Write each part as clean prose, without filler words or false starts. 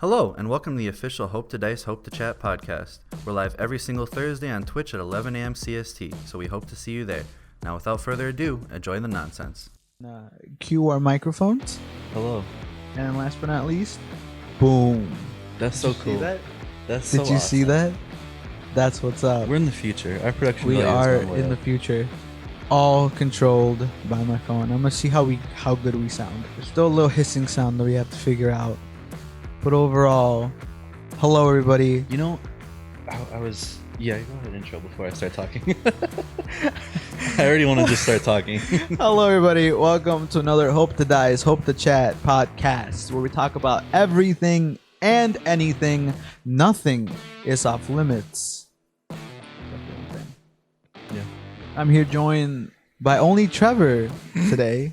Hello, and welcome to the official Hope to Dice, Hope to Chat podcast. We're live every single Thursday on Twitch at 11 a.m. CST, so we hope to see you there. Now, without further ado, enjoy the nonsense. Cue our microphones. Hello. And last but not least, boom. That's so cool. See that? That's so Did you awesome. see that? That's what's up. We're in the future. Our production We value are is one way in the up. future. All controlled by my phone. I'm gonna see how good we sound. There's still a little hissing sound that we have to figure out. But overall, hello everybody. You know, I was... Yeah, go ahead intro before I start talking. I already want to just start talking. Hello everybody. Welcome to another Hope to Dice, Hope to Chat podcast where we talk about everything and anything. Nothing is off limits. Yeah. I'm here joined by only Trevor today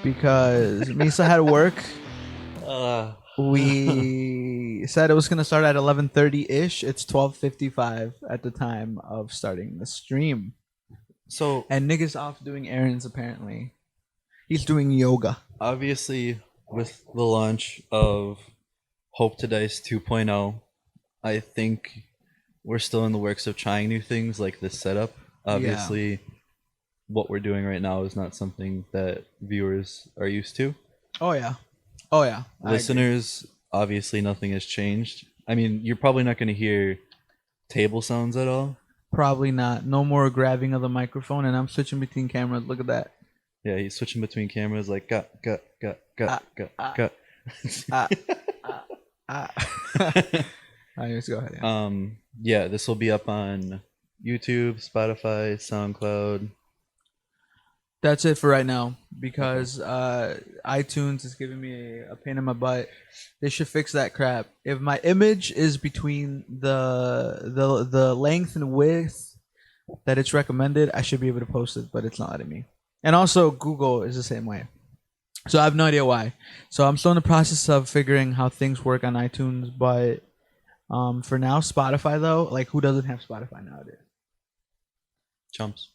because Misa had to work. We said it was gonna start at 11:30-ish. It's 12:55 at the time of starting the stream. So, And Nick is off doing errands apparently. He's doing yoga. obviously, with the launch of Hope to Dice 2.0, I think we're still in the works of trying new things like this setup. Obviously, what we're doing right now is not something that viewers are used to. Oh yeah. I agree. Listeners, obviously nothing has changed. I mean, you're probably not going to hear table sounds at all. Probably not. No more grabbing of the microphone, and I'm switching between cameras. Look at that. Yeah, he's switching between cameras like got. Alright, let's go ahead. Yeah. Yeah, this will be up on YouTube, Spotify, SoundCloud. That's it for right now because iTunes is giving me a pain in my butt. They should fix that crap. If my image is between the length and width that it's recommended, I should be able to post it, but it's not letting me. And also Google is the same way. So I have no idea why. So I'm still in the process of figuring how things work on iTunes, but for now, Spotify though, like who doesn't have Spotify nowadays? Chumps.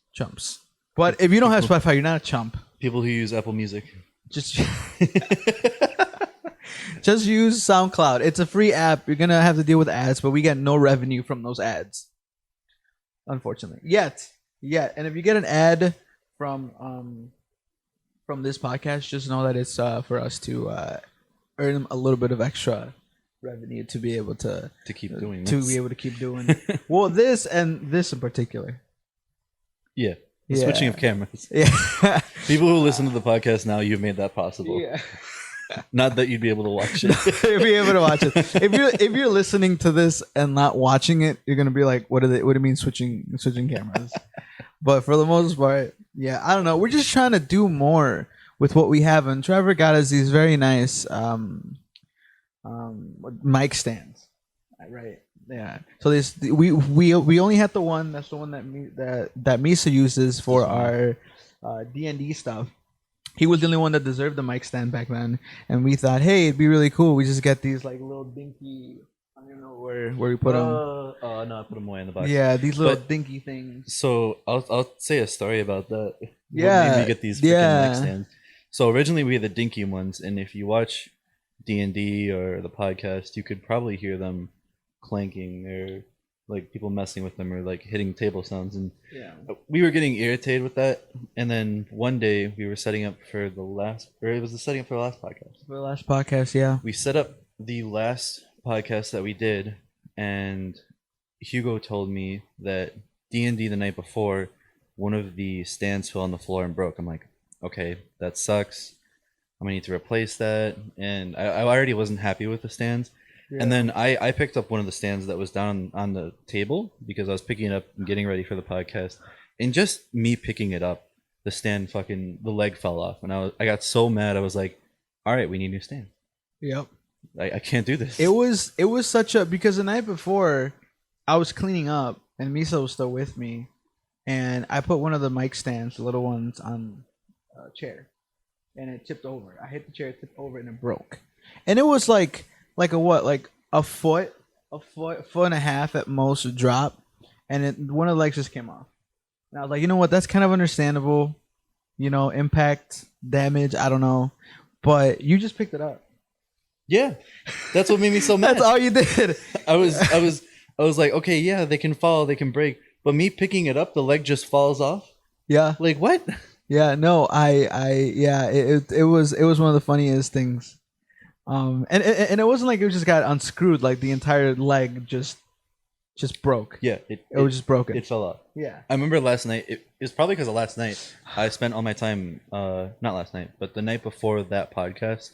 But if you don't have Spotify, you're not a chump. People who use Apple Music. Just use SoundCloud. It's a free app. You're gonna have to deal with ads, but we get no revenue from those ads, unfortunately. Yet. And if you get an ad from this podcast, just know that it's for us to earn a little bit of extra revenue to be able to keep doing this. To be able to keep doing. Well, this and this in particular. Yeah. The switching of cameras. Yeah. People who listen to the podcast now, you've made that possible. Yeah. Not that you'd be able to watch it. You'll be able to watch it. If you're listening to this and not watching it, you're gonna be like, what do you mean switching cameras? But for the most part, yeah, I don't know. We're just trying to do more with what we have, and Trevor got us these very nice mic stands, right? Yeah. So this we only had the one. That's the one that Misa uses for our D&D stuff. He was the only one that deserved the mic stand back then, and we thought, hey, it'd be really cool. We just get these like little dinky. I don't know where we put them. Oh no, I put them away in the box. Yeah, these little dinky things. So I'll say a story about that. Yeah. What made me get these freaking mic stands. So originally we had the dinky ones, and if you watch D&D or the podcast, you could probably hear them clanking or like people messing with them or like hitting table sounds, and we were getting irritated with that. And then one day we were setting up for the last podcast. Yeah. We set up the last podcast that we did, and Hugo told me that D&D the night before, one of the stands fell on the floor and broke. I'm like, okay, that sucks. I'm gonna need to replace that. And I already wasn't happy with the stands. Yeah. And then I picked up one of the stands that was down on the table because I was picking it up and getting ready for the podcast. And just me picking it up, the leg fell off. And I got so mad. I was like, all right, we need new stands. Yep. I can't do this. It was because the night before I was cleaning up and Misa was still with me, and I put one of the mic stands, the little ones, on a chair, and it tipped over. I hit the chair, it tipped over, and it broke. And it was like a foot and a half at most drop, and one of the legs just came off. And I was like, you know what? That's kind of understandable. Impact, damage, I don't know. But you just picked it up. Yeah, that's what made me so mad. That's all you did. I was like, okay, yeah, they can fall, they can break, but me picking it up, the leg just falls off. Yeah. Like what? Yeah. No, yeah, it was one of the funniest things. And it wasn't like it just got unscrewed. Like the entire leg just broke. Yeah, It was just broken. It fell off. Yeah. I remember last night. It was probably because of last night. I spent all my time, not last night, but the night before that podcast,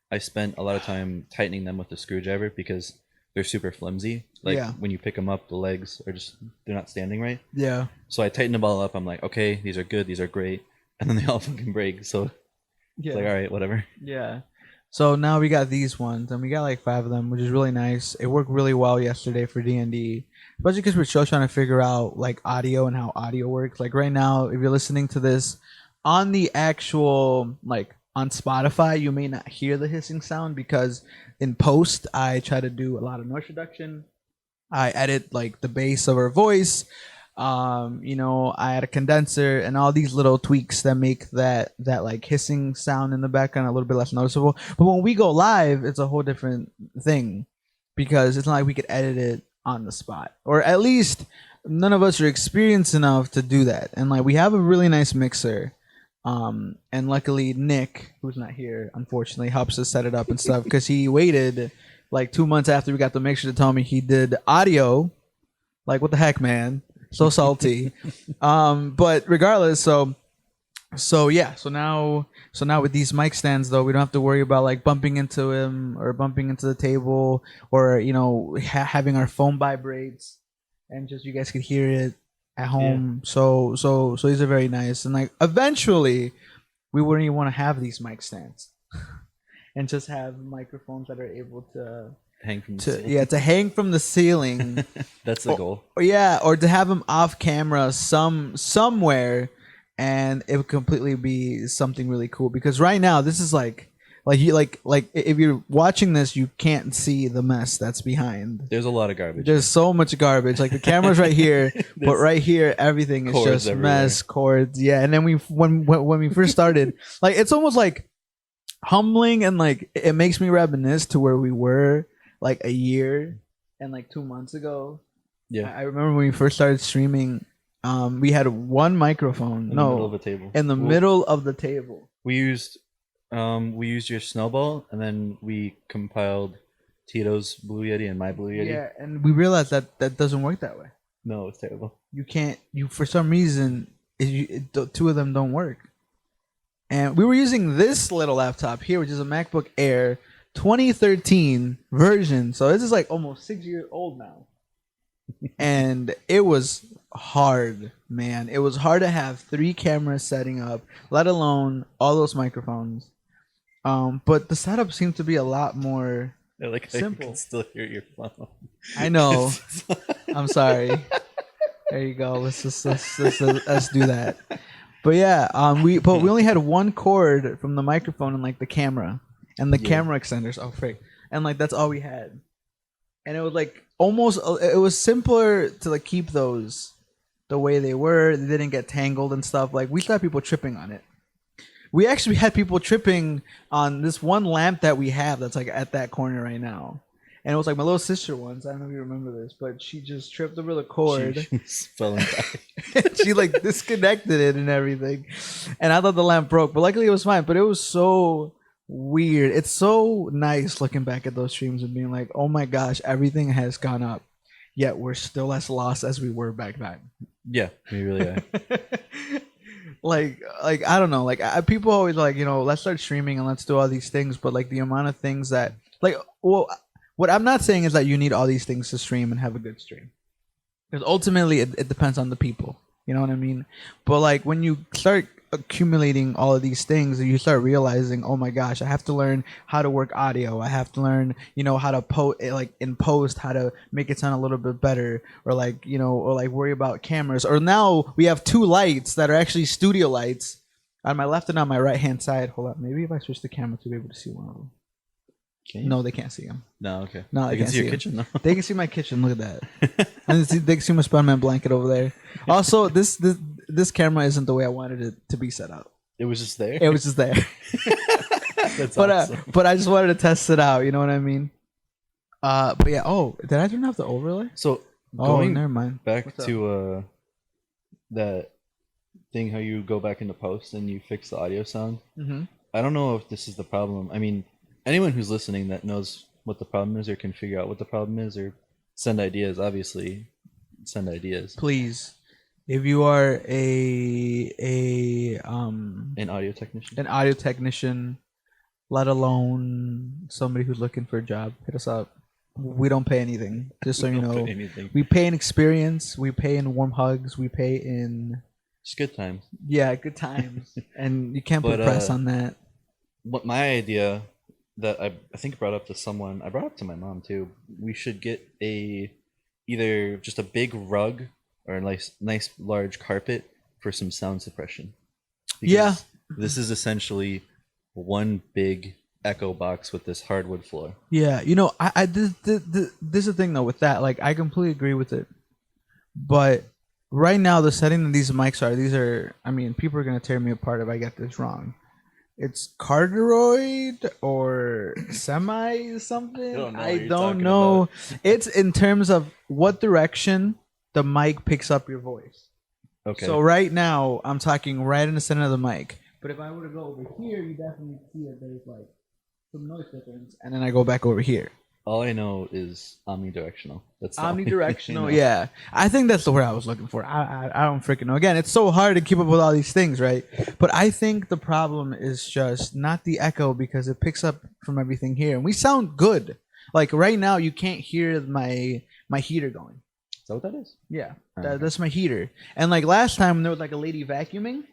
I spent a lot of time tightening them with a screwdriver because they're super flimsy. Like Yeah. when you pick them up, the legs are they're not standing right. Yeah. So I tightened them all up. I'm like, okay, these are good, these are great, and then they all fucking break. So Yeah. it's like, all right, whatever. Yeah. So now we got these ones, and we got like 5 of them, which is really nice. It worked really well yesterday for D&D, especially because we're still trying to figure out like audio and how audio works. Like right now, if you're listening to this on the actual like on Spotify, you may not hear the hissing sound because in post I try to do a lot of noise reduction. I edit like the bass of our voice. I add a condenser and all these little tweaks that make that like hissing sound in the background a little bit less noticeable. But when we go live, it's a whole different thing because it's not like we could edit it on the spot, or at least none of us are experienced enough to do that. And like we have a really nice mixer. And luckily Nick, who's not here, unfortunately, helps us set it up and stuff because he waited like 2 months after we got the mixer to tell me he did audio. Like what the heck, man? So salty. But regardless, so yeah, so now with these mic stands though, we don't have to worry about like bumping into him or bumping into the table or having our phone vibrates and just you guys could hear it at home. Yeah. So these are very nice, and like eventually we wouldn't even want to have these mic stands and just have microphones that are able to hang from the ceiling. Yeah, to hang from the ceiling. That's the goal. Or to have them off camera somewhere, and it would completely be something really cool. Because right now, this is like if you're watching this, you can't see the mess that's behind. There's a lot of garbage. There's so much garbage. Like the camera's right here, but right here, everything is just everywhere. Mess, cords. Yeah, and then when we first started, like it's almost like humbling, and like it makes me reminisce to where we were like a year and like 2 months ago. Yeah, I remember when we first started streaming. We had one microphone. In the middle of the table. In the middle of the table. We used your Snowball, and then we compiled Tito's Blue Yeti and my Blue Yeti. Yeah, and we realized that doesn't work that way. No, it's terrible. You can't. For some reason, the two of them don't work. And we were using this little laptop here, which is a MacBook Air 2013 version. So this is like almost 6 years old now. And it was hard, man. It was hard to have 3 cameras setting up, let alone all those microphones. But the setup seemed to be a lot more simple. I can still hear your phone. I know. I'm sorry. There you go. Let's do that. But yeah, we only had one cord from the microphone and like the camera and the camera extenders. Oh frick! And like that's all we had. And it was like it was simpler to like keep those the way they were. They didn't get tangled and stuff. Like we still had people tripping on it. We actually had people tripping on this one lamp that we have that's like at that corner right now. And it was like my little sister once. I don't know if you remember this, but she just tripped over the cord. She fell and died. She like disconnected it and everything. And I thought the lamp broke, but luckily it was fine. But it was so weird. It's so nice looking back at those streams and being like, oh my gosh, everything has gone up. Yet we're still as lost as we were back then. Yeah, we really are. like I don't know. Like people always like, let's start streaming and let's do all these things. But like the amount of things that what I'm not saying is that you need all these things to stream and have a good stream. Because ultimately it depends on the people. You know what I mean? But like when you start accumulating all of these things, you start realizing, oh my gosh, I have to learn how to work audio. I have to learn, how to in post, how to make it sound a little bit better, or worry about cameras. Or now we have 2 lights that are actually studio lights on my left and on my right hand side. Hold up, maybe if I switch the camera to be able to see one of them. No, they can't see them. No, okay. No, they can see your kitchen though. They can see my kitchen. Look at that. And they can see my Spider-Man blanket over there. Also, this camera isn't the way I wanted it to be set up. It was just there. It was just there. That's but awesome. but I just wanted to test it out. You know what I mean? But yeah. Oh, did I turn off the overlay? So Oh, going never mind. back What's up? to that thing, how you go back into post and you fix the audio sound. Mm-hmm. I don't know if this is the problem. I mean, anyone who's listening that knows what the problem is or can figure out what the problem is or send ideas, obviously send ideas. Please, if you are An audio technician. an audio technician, let alone somebody who's looking for a job, hit us up. We don't pay anything, just so We you don't put know. anything. We pay in experience. We pay in warm hugs. We pay in Just good times. good times, and you can't put But, press on that. What my idea that I think brought up to someone, I brought up to my mom too. We should get either just a big rug or a nice large carpet for some sound suppression. Yeah. This is essentially one big echo box with this hardwood floor. Yeah, you know, this is the thing though with that. Like, I completely agree with it, but right now the setting that these mics are, I mean, people are gonna tear me apart if I get this wrong. It's cardioid or semi something. don't know what I you're don't talking know. It's in terms of what direction the mic picks up your voice. Okay. So right now I'm talking right in the center of the mic. But if I were to go over here, you definitely see that there's like some noise difference, and then I go back over here. All I know is omnidirectional. That's the only thing I Omnidirectional, know. yeah. I think that's the word I was looking for. I don't freaking know. Again, it's so hard to keep up with all these things, right? But I think the problem is just not the echo, because it picks up from everything here, and we sound good. Like right now, you can't hear my heater going. Is that what that is? Yeah, Okay. that's my heater. And like last time, when there was like a lady vacuuming,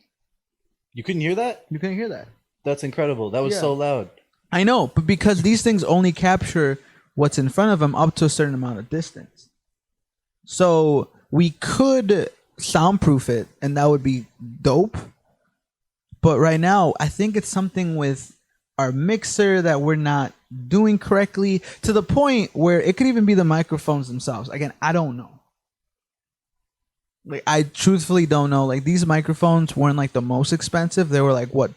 You couldn't hear that? you couldn't hear that. That's incredible. That was Yeah. so loud. I know, but because these things only capture what's in front of them up to a certain amount of distance. So we could soundproof it, and that would be dope. But right now, I think it's something with our mixer that we're not doing correctly, to the point where it could even be the microphones themselves. Again, I don't know. Like, I truthfully don't know. Like, these microphones weren't like the most expensive. They were like, what,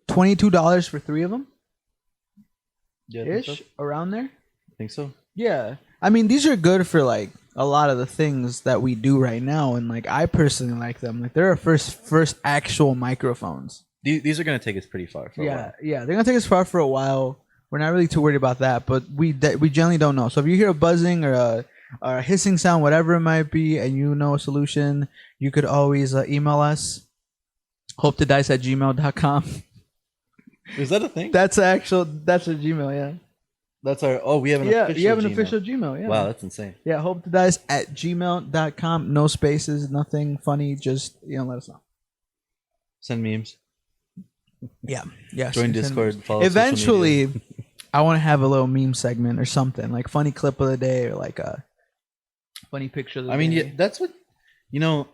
$22 for 3 of them? Yeah, I think so. Ish, around there. I think so. Yeah, I mean, these are good for like a lot of the things that we do right now, and like I personally like them. Like, they're our first actual microphones. These are gonna take us pretty far. For a while. Yeah, they're gonna take us far for a while. We're not really too worried about that, but we generally don't know. So if you hear a buzzing or a hissing sound, whatever it might be, and you know a solution, you could always email us. HopeToDice@gmail.com. Is that a thing? That's a Gmail. Yeah. That's our. Oh, we have an official. You have an Gmail. official Gmail. Yeah. Wow, that's insane. Yeah, HopeToDice@gmail.com. No spaces, nothing funny. Just, let us know. Send memes. Yeah. Yeah. Join Discord. Follow social Eventually, media. I want to have a little meme segment or something, like funny clip of the day or like a funny picture of the day. I mean, yeah, that's what.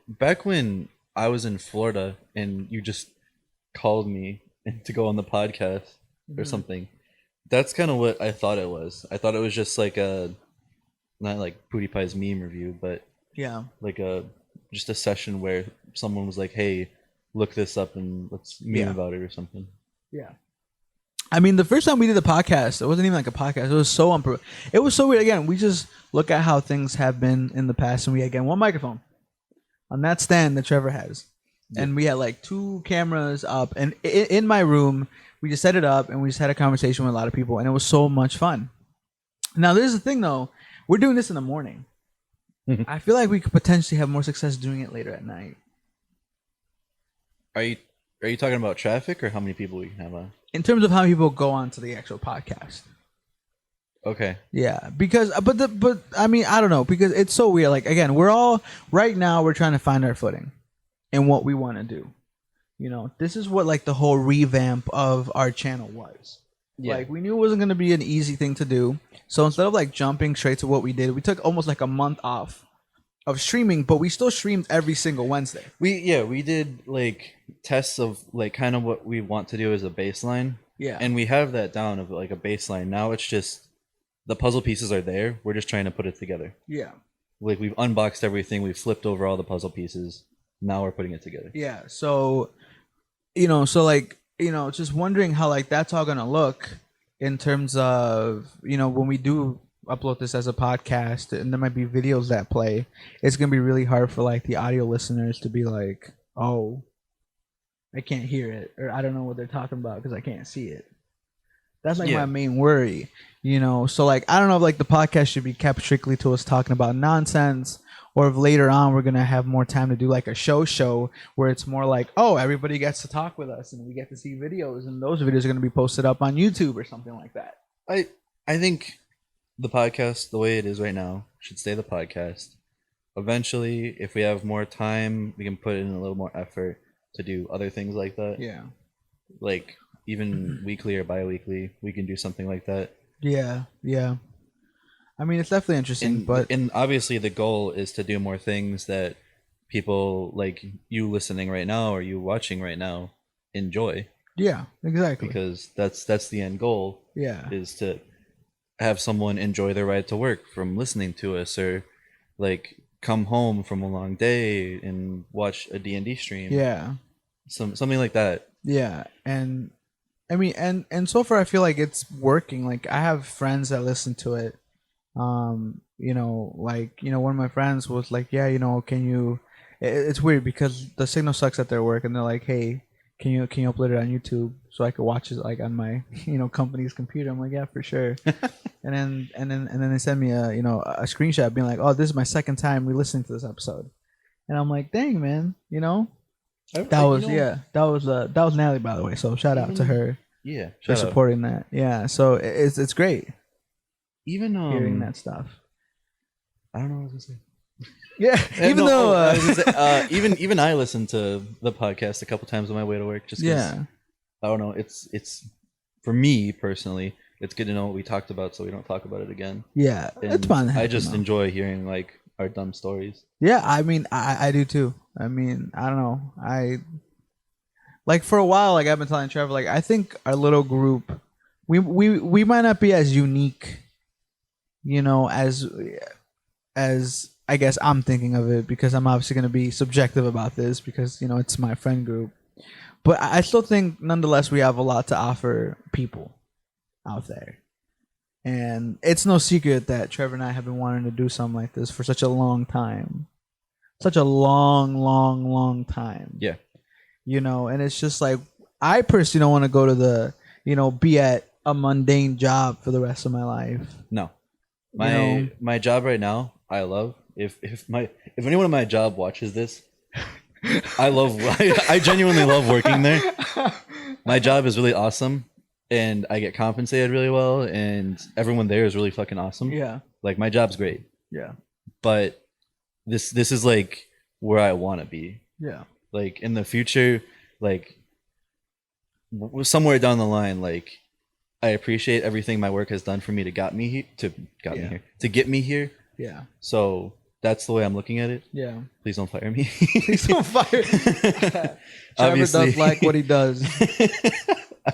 Back when I was in Florida and you just called me to go on the podcast or Mhm. something. That's kind of what I thought it was. I thought it was just like not like PewDiePie's meme review, but Yeah. like just a session where someone was like, "Hey, look this up and let's meme Yeah. about it or something." Yeah. I mean, the first time we did the podcast, it wasn't even like a podcast. It was so it was so weird. Again, we just look at how things have been in the past, and we again one microphone on that stand that Trevor has, and we had like 2 cameras up, and in my room, we just set it up, and we just had a conversation with a lot of people, and it was so much fun. Now, there's the thing though, we're doing this in the morning. I feel like we could potentially have more success doing it later at night. Are you talking about traffic or how many people we can have on? In terms of how people go on to the actual podcast. Okay. Yeah, because but I mean, I don't know, because it's so weird. Like, again, we're all right now, we're trying to find our footing and what we want to do. This is what like the whole revamp of our channel was. Yeah. Like, we knew it wasn't going to be an easy thing to do. So instead of like jumping straight to what we did, we took almost like a month off of streaming, but we still streamed every single Wednesday. We did like tests of like kind of what we want to do as a baseline. Yeah. And we have that down of like a baseline. Now it's just the puzzle pieces are there. We're just trying to put it together. Yeah. Like, we've unboxed everything, we've flipped over all the puzzle pieces. Now we're putting it together. Yeah. So, so like just wondering how like that's all gonna look in terms of when we do upload this as a podcast, and there might be videos that play. It's gonna be really hard for like the audio listeners to be like, oh, I can't hear it, or I don't know what they're talking about because I can't see it. That's like my Yeah. main worry. So like I don't know if like the podcast should be kept strictly to us talking about nonsense, or if later on we're gonna have more time to do like a show where it's more like, oh, everybody gets to talk with us and we get to see videos, and those videos are gonna be posted up on YouTube or something like that. I I think the podcast, the way it is right now, should stay the podcast. Eventually, if we have more time, we can put in a little more effort to do other things like that. Yeah. Like even weekly or bi-weekly, we can do something like that. Yeah. Yeah. I mean, it's definitely interesting, but And obviously the goal is to do more things that people like you listening right now or you watching right now enjoy, yeah, exactly. because that's the end goal, Yeah. is to have someone enjoy their ride to work from listening to us, or like come home from a long day and watch a D&D stream. Yeah. Something like that. Yeah. And I mean, and so far I feel like it's working. Like I have friends that listen to it. One of my friends was like, yeah, can you? It's weird because the signal sucks at their work, and they're like, hey, can you upload it on YouTube so I could watch it like on my company's computer? I'm like, yeah, for sure. and then they send me a screenshot being like, oh, this is my second time re-listening to this episode, and I'm like, dang, man, that was that was Natalie, by the way. So shout out to her Yeah, for shout out. supporting that. Yeah, so it's great Even hearing that stuff. I don't know what I was gonna say. Yeah, even No, though I was gonna say, even I listen to the podcast a couple times on my way to work, just 'cause, yeah, I don't know, it's for me personally, it's good to know what we talked about so we don't talk about it again. yeah, And it's fun. I just enjoy hearing like our dumb stories. Yeah, I mean, I do too. I mean, I don't know. I like for a while, like I've been telling Trevor, like I think our little group, we might not be as unique, as I guess I'm thinking of it, because I'm obviously going to be subjective about this because it's my friend group. But I still think, nonetheless, we have a lot to offer people out there. And it's no secret that Trevor and I have been wanting to do something like this for such a long time. Such a long, long, long time. Yeah. And it's just like, I personally don't want to go to be at a mundane job for the rest of my life. No. You know? My job right now, I love. If anyone in my job watches this, I genuinely love working there. My job is really awesome, and I get compensated really well, and everyone there is really fucking awesome. Yeah. Like my job's great, Yeah. but this is like where I want to be. Yeah. Like in the future, like somewhere down the line, like I appreciate everything my work has done for me to get me here. Yeah. So that's the way I'm looking at it. Yeah. Please don't fire me. Please don't fire. Trevor Obviously. does like what he does.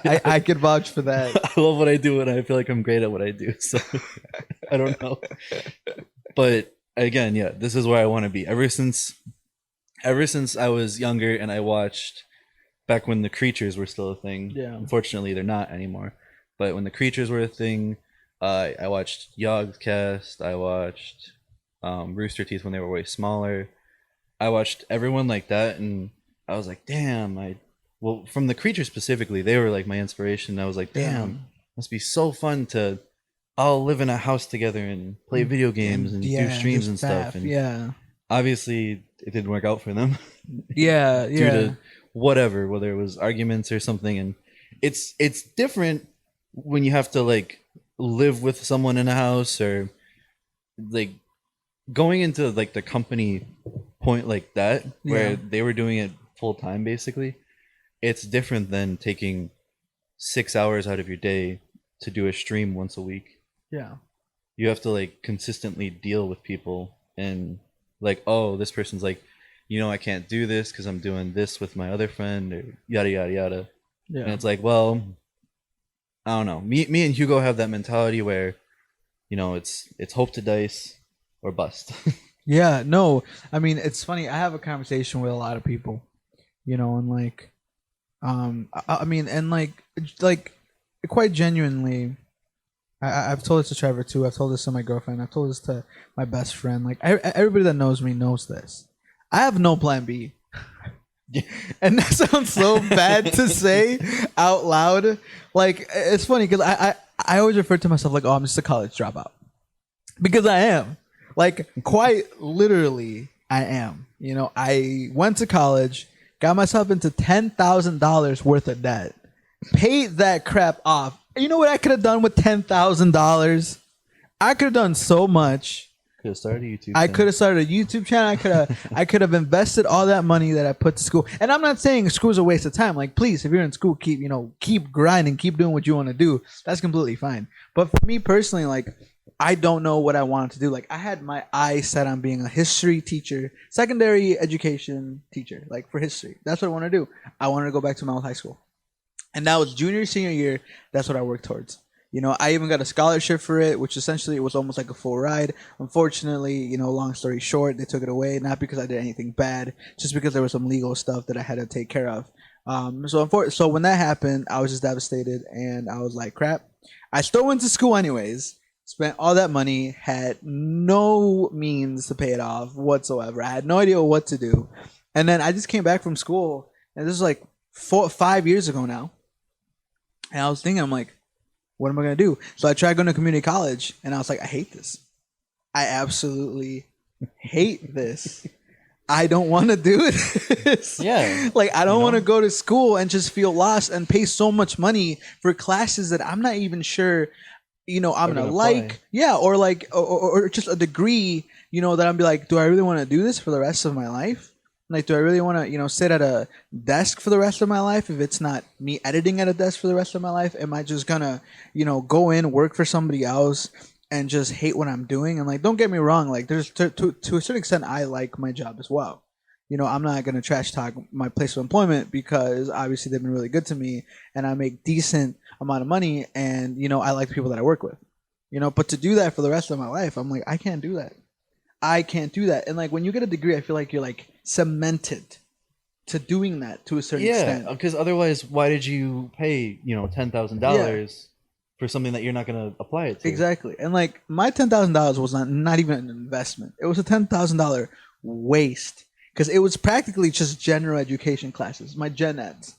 I could vouch for that. I love what I do, and I feel like I'm great at what I do. So I don't know. But again, yeah, this is where I want to be. Ever since I was younger, and I watched back when the creatures were still a thing. Yeah. Unfortunately, they're not anymore. But when the creatures were a thing, I watched Yogscast. I watched Rooster Teeth when they were way smaller. I watched everyone like that, and I was like, damn. Well, from the creatures specifically, they were like my inspiration. I was like, damn, must be so fun to all live in a house together and play video games and do streams and stuff. And yeah. obviously, it didn't work out for them. Yeah. Due to whatever, whether it was arguments or something. And it's different when you have to like live with someone in a house, or like going into like the company point like that, where they were doing it full time basically. It's different than taking 6 hours out of your day to do a stream once a week. Yeah. You have to like consistently deal with people, and like, oh, this person's like, I can't do this because I'm doing this with my other friend, or yada yada yada. Yeah. And it's like, well, I don't know. Me and Hugo have that mentality where, it's hope to dice or bust. Yeah. No, I mean, it's funny. I have a conversation with a lot of people, and like, I mean, and like quite genuinely, I've told this to Trevor too. I've told this to my girlfriend. I've told this to my best friend. Like everybody that knows me knows this. I have no plan B. And that sounds so bad to say out loud. Like it's funny because I always refer to myself like, oh, I'm just a college dropout, because I am. Like quite literally, I am. You know, I went to college, got myself into $10,000 worth of debt, paid that crap off. You know what I could have done with $10,000? I could have done so much. Could have started a YouTube. I could have started a YouTube channel. I could have invested all that money that I put to school. And I'm not saying school's a waste of time. Like, please, if you're in school, keep grinding, keep doing what you want to do. That's completely fine. But for me personally, like, I don't know what I wanted to do. Like, I had my eyes set on being a history teacher, secondary education teacher, like for history. That's what I want to do. I wanted to go back to my old high school. And that was junior, senior year. That's what I worked towards. You know, I even got a scholarship for it, which essentially it was almost like a full ride. Unfortunately, you know, long story short, they took it away, not because I did anything bad, just because there was some legal stuff that I had to take care of. So when that happened, I was just devastated, and I was like, crap. I still went to school anyways, spent all that money, had no means to pay it off whatsoever. I had no idea what to do. And then I just came back from school, and this is like 5 years ago now. And I was thinking, I'm like, what am I going to do? So I tried going to community college, and I was like, I hate this. I absolutely hate this. I don't want to do this. Yeah. Like, I don't want to go to school and just feel lost and pay so much money for classes that I'm not even sure, you know, I'm going to like. Yeah. Or like, or just a degree, you know, that I'm be like, do I really want to do this for the rest of my life? Like, do I really want to, you know, sit at a desk for the rest of my life if it's not me editing at a desk for the rest of my life? Am I just gonna, you know, go in, work for somebody else, and just hate what I'm doing? And like, don't get me wrong, like, there's to a certain extent, I like my job as well. You know, I'm not gonna trash talk my place of employment, because obviously they've been really good to me, and I make decent amount of money, and you know, I like the people that I work with. You know, but to do that for the rest of my life, I'm like, I can't do that. I can't do that. And like, when you get a degree, I feel like you're like cemented to doing that to a certain extent. Yeah, because otherwise, why did you pay, you know, $10,000 for something that you're not going to apply it to? Exactly. And like, my $10,000 was not even an investment. It was a $10,000 waste, because it was practically just general education classes, my gen eds.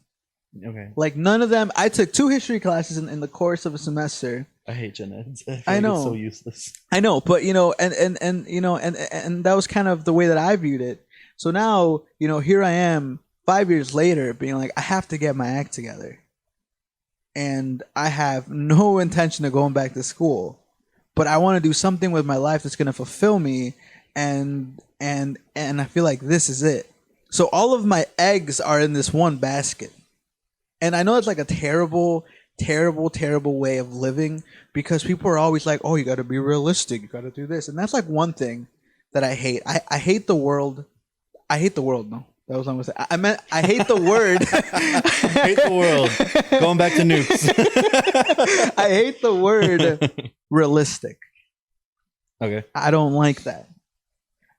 Okay. Like, none of them. I took 2 history classes in the course of a semester. I hate gen eds. I know. It's so useless. I know, but you know, and you know, and that was kind of the way that I viewed it. So now, you know, here I am 5 years later, being like, I have to get my act together, and I have no intention of going back to school, but I want to do something with my life that's going to fulfill me, and I feel like this is it. So all of my eggs are in this one basket, and I know it's like a terrible way of living, because people are always like, oh, you got to be realistic, you got to do this, and that's like one thing that I hate. I hate the world. I hate the world. No, that was what I'm gonna say. I meant I hate the word. I hate the world. Going back to nukes. I hate the word realistic. Okay. I don't like that.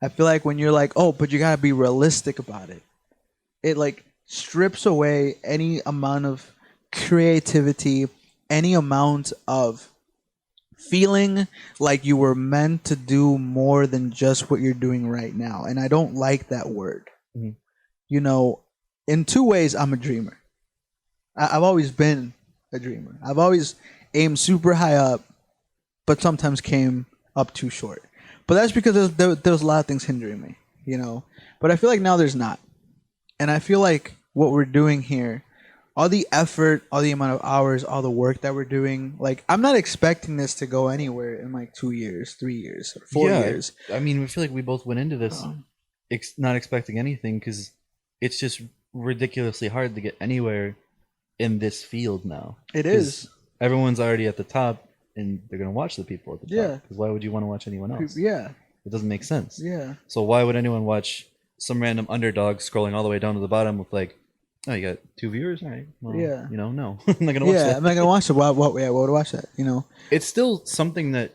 I feel like when you're like, oh, but you gotta be realistic about it, it like strips away any amount of creativity, any amount of feeling like you were meant to do more than just what you're doing right now. And I don't like that word. Mm-hmm. You know, in 2 ways, I'm a dreamer. I've always been a dreamer. I've always aimed super high up, but sometimes came up too short. But that's because there was a lot of things hindering me, you know. But I feel like now there's not. And I feel like what we're doing here, all the effort, all the amount of hours, all the work that we're doing, like, I'm not expecting this to go anywhere in like 2 years, 3 years, or 4 years. I mean, we feel like we both went into this not expecting anything, because it's just ridiculously hard to get anywhere in this field now. It is. Everyone's already at the top, and they're going to watch the people at the top. Yeah. Because why would you want to watch anyone else? Yeah. It doesn't make sense. Yeah. So why would anyone watch some random underdog scrolling all the way down to the bottom with like, oh, you got 2 viewers? All right. Well, yeah. You know, no. I'm not going to watch that. Yeah, I'm not going to watch it. Why would I watch that? You know? It's still something that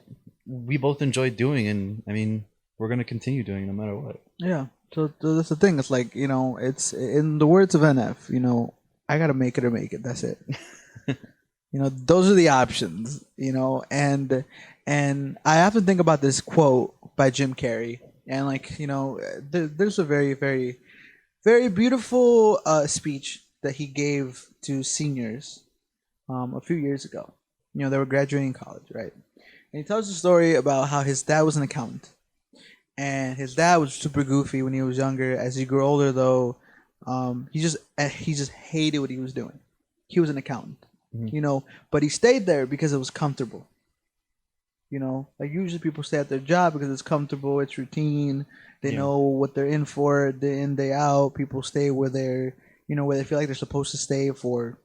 we both enjoy doing, and I mean, we're going to continue doing no matter what. Yeah. So that's the thing. It's like, you know, it's in the words of NF, you know, I gotta make it or make it. That's it. Those are the options. And I have to think about this quote by Jim Carrey, and there's a very very very beautiful speech that he gave to seniors a few years ago. They were graduating college, right? And he tells a story about how his dad was an accountant, and his dad was super goofy when he was younger. As he grew older, though, he just hated what he was doing. He was an accountant, but he stayed there because it was comfortable. Like usually people stay at their job because it's comfortable, it's routine. They Yeah. know what they're in for, day in, day out. People stay where where they feel like they're supposed to stay for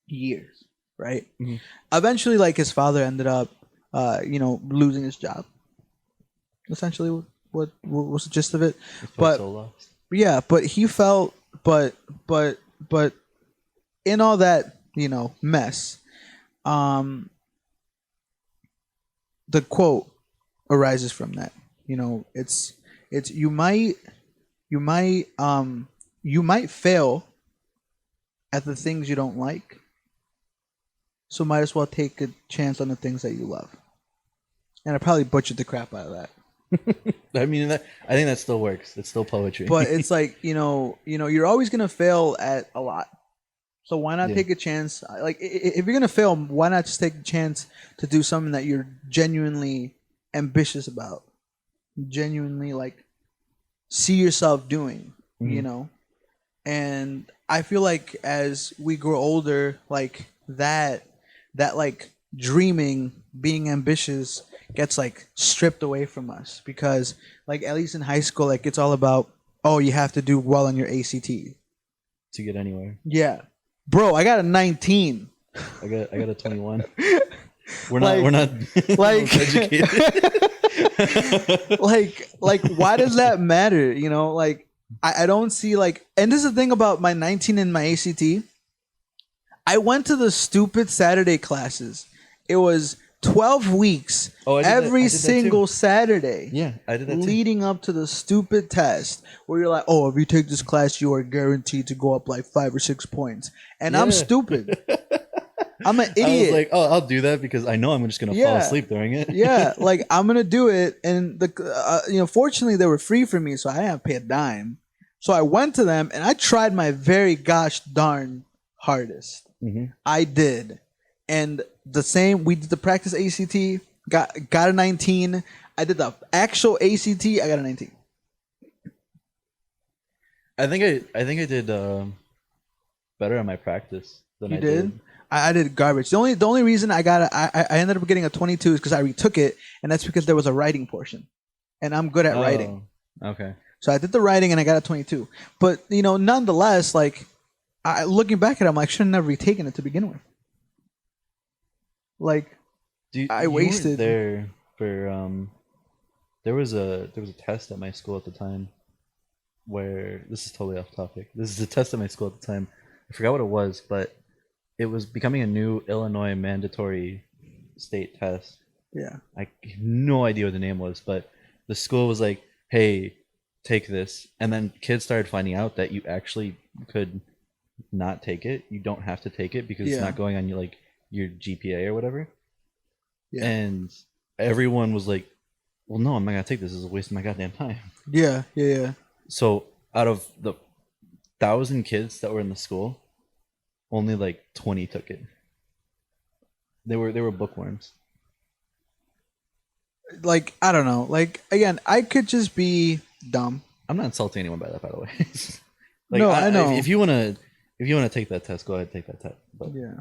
years, right? Mm-hmm. Eventually, like his father ended up, losing his job. Essentially, what was the gist of it? It's But so lost. yeah, but he felt, but in all that mess, um, the quote arises from that. It's you might you might fail at the things you don't like, so might as well take a chance on the things that you love. And I probably butchered the crap out of that. I mean, I think that still works. It's still poetry. But it's like, you're always gonna fail at a lot. So why not Yeah. take a chance? Like, if you're gonna fail, why not just take a chance to do something that you're genuinely ambitious about, genuinely like see yourself doing, Mhm. And I feel like as we grow older, like that like dreaming, being ambitious gets like stripped away from us because like at least in high school, like it's all about, oh, you have to do well on your ACT. To get anywhere. Yeah. Bro, I got a 19. I got a 21. We're Like- not like- educated. like why does that matter? Like I don't see like, and this is the thing about my 19 and my ACT. I went to the stupid Saturday classes. It was 12 weeks Oh, I did that- I every did that too. single Saturday. Yeah, I did that too. Leading up to the stupid test where you're like, oh, if you take this class, you are guaranteed to go up like 5 or 6 points. And I'm Yeah. stupid. I'm an I was idiot. like, oh, I'll do that because I know I'm just gonna fall Yeah. asleep during it. Yeah, like I'm gonna do it, and fortunately they were free for me, so I didn't have to pay a dime. So I went to them and I tried my very gosh darn hardest. Mhm. I did, and the same. We did the practice ACT, got a 19. I did the actual ACT, I got a 19. I think I did better on my practice than You I did? I did garbage. The only reason I ended up getting a 22 is because I retook it, and that's because there was a writing portion, and I'm good at writing. Oh, okay. So I did the writing and I got a 22. But nonetheless, like looking back at it, I'm like, should have never retaken it to begin with. Like I You weren't wasted- there for there was a test at my school at the time where this is totally off topic. This is a test at my school at the time. I forgot what it was, but it was becoming a new Illinois mandatory state test. Yeah. I have no idea what the name was, but the school was like, "Hey, take this," and then kids started finding out that you actually could not take it. You don't have to take it because Yeah. it's not going on your GPA or whatever. Yeah. And everyone was like, "Well, no, I'm not gonna take this. This is a waste of my goddamn time." Yeah. So out of the 1,000 kids that were in the school, only like 20 took it. They were bookworms. Like I don't know. Like again, I could just be dumb. I'm not insulting anyone by that, by the way. No, I know. If you wanna take that test, go ahead and take that test. But Yeah.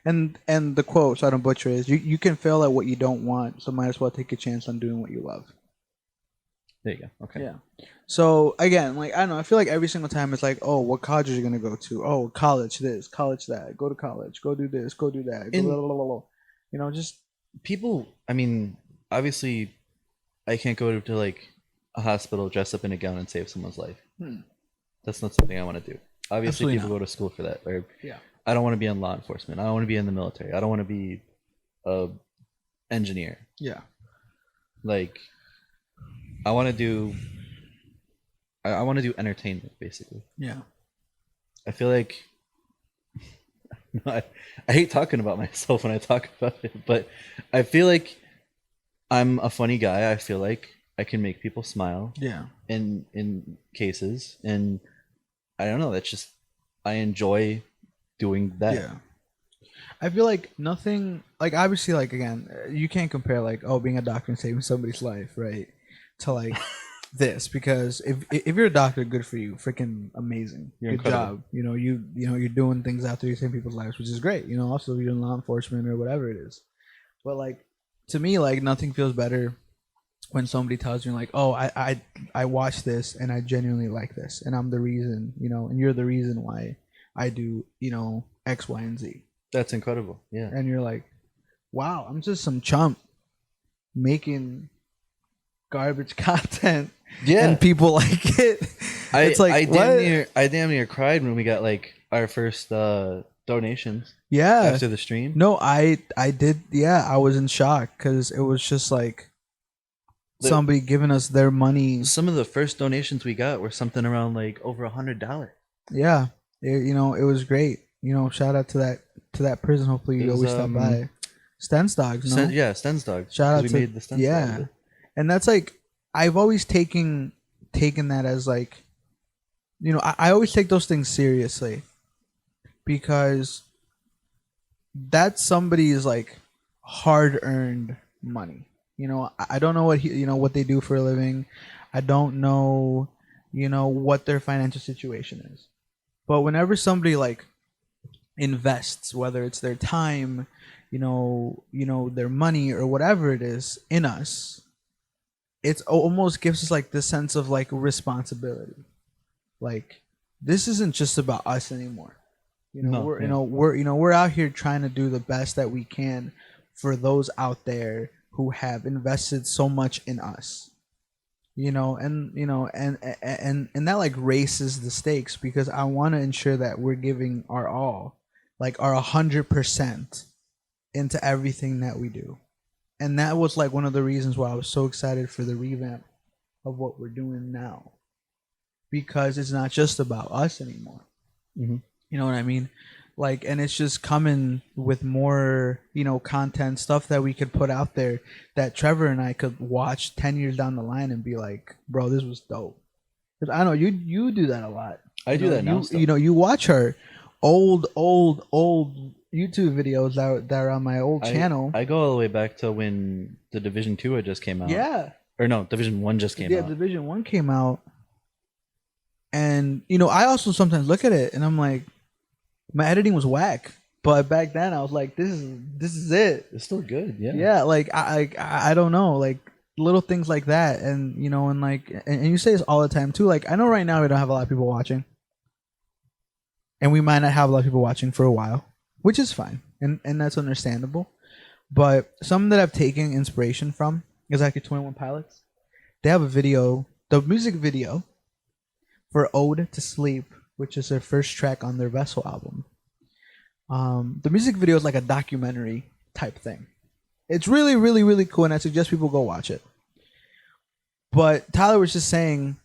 And the quote, so I don't butcher it, is you can fail at what you don't want, so might as well take a chance on doing what you love. there you go. Okay. Yeah. So again, like I don't know, I feel like every single time it's like, oh, what college are you gonna go to? Oh, college this, college that. Go to college. Go do this. Go do that. Go And- blah, blah, blah, blah. Just People, I mean, obviously, I can't go to like a hospital, dress up in a gown, and save someone's life. That's not something I want to do. Obviously, Absolutely people not. go to school for that. Or Yeah. I don't want to be in law enforcement. I don't want to be in the military. I don't want to be a engineer. yeah. Like, I want to do. I want to do entertainment, basically. Yeah. I feel like I hate talking about myself when I talk about it, but I feel like I'm a funny guy. I feel like I can make people smile Yeah. in cases, and I don't know. That's just I enjoy doing that. Yeah. I feel like nothing, like obviously, like again, you can't compare like, oh, being a doctor and saving somebody's life, right? To like this, because if you're a doctor, good for you, freaking amazing, You're good incredible. job. You're doing things out there, you're saving people's lives, which is great. Also you're in law enforcement or whatever it is. But like to me, like nothing feels better when somebody tells you like, oh, I watched this and I genuinely like this, and I'm the reason, and you're the reason why I do, X, Y, and Z. That's incredible. Yeah. And you're like, wow, I'm just some chump making garbage content Yeah. and people like it. It's like I damn near cried when we got like our first donations yeah. after the stream. No, I did. Yeah, I was in shock because it was just like somebody giving us their money. Some of the first donations we got were something around like over $100. Yeah, it was great. Shout out to that person. Hopefully you always stop by. Sten's dogs, no? Yeah, Sten's dogs. Shout out we to made the Sten's yeah, and that's like I've always taken that as like, I always take those things seriously because that's somebody's like hard earned money. I don't know what they do for a living. I don't know, what their financial situation is. But whenever somebody like invests, whether it's their time, their money or whatever it is in us, it almost gives us like this sense of like responsibility. Like this isn't just about us anymore. We're out here trying to do the best that we can for those out there who have invested so much in us. And that like raises the stakes because I want to ensure that we're giving our all, like our 100% into everything that we do. And that was like one of the reasons why I was so excited for the revamp of what we're doing now, because it's not just about us anymore. Mm-hmm. You know what I mean? Like, and it's just coming with more, content, stuff that we could put out there that Trevor and I could watch 10 years down the line and be like, bro, this was dope. Because I know you do that a lot. I do that now. You watch her old YouTube videos that are on my old channel. I go all the way back to when the Division 2 had just came out. Yeah. Or no, Division 1 just came out. Yeah, Division 1 came out. And, I also sometimes look at it and I'm like, my editing was whack, but back then I was like, this is it. It's still good, yeah. Yeah, like I don't know, like little things like that, and and you say this all the time too. Like I know right now we don't have a lot of people watching, and we might not have a lot of people watching for a while, which is fine, and that's understandable. But something that I've taken inspiration from is actually 21 Pilots. They have a video, the music video for "Ode to Sleep," which is their first track on their Vessel album. The music video is like a documentary type thing. It's really, really, really cool, and I suggest people go watch it. But Tyler was just saying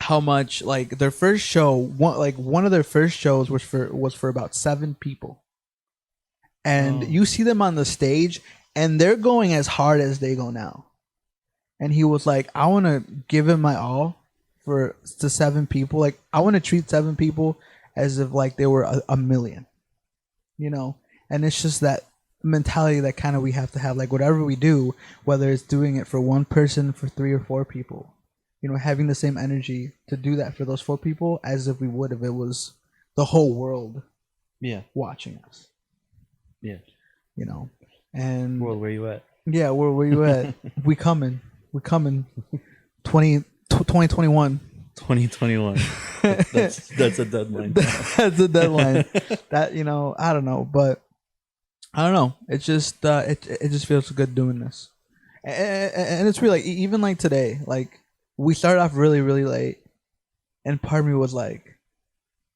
how much like their first show, one of their first shows was for about 7 people, and you see them on the stage, and they're going as hard as they go now. And he was like, I want to give it my all to 7 people. Like I want to treat 7 people as if like they were a million, and it's just that mentality that kind of we have to have, like whatever we do, whether it's doing it for one person, for 3 or 4 people, having the same energy to do that for those 4 people as if we would if it was the whole world watching us. And World, where you at? Yeah, where you at? we coming 2021. 2021. That's a deadline. That's a deadline. That I don't know, but I don't know. It's just it just feels good doing this, and it's really like even like today, like we started off really really late, and part of me was like,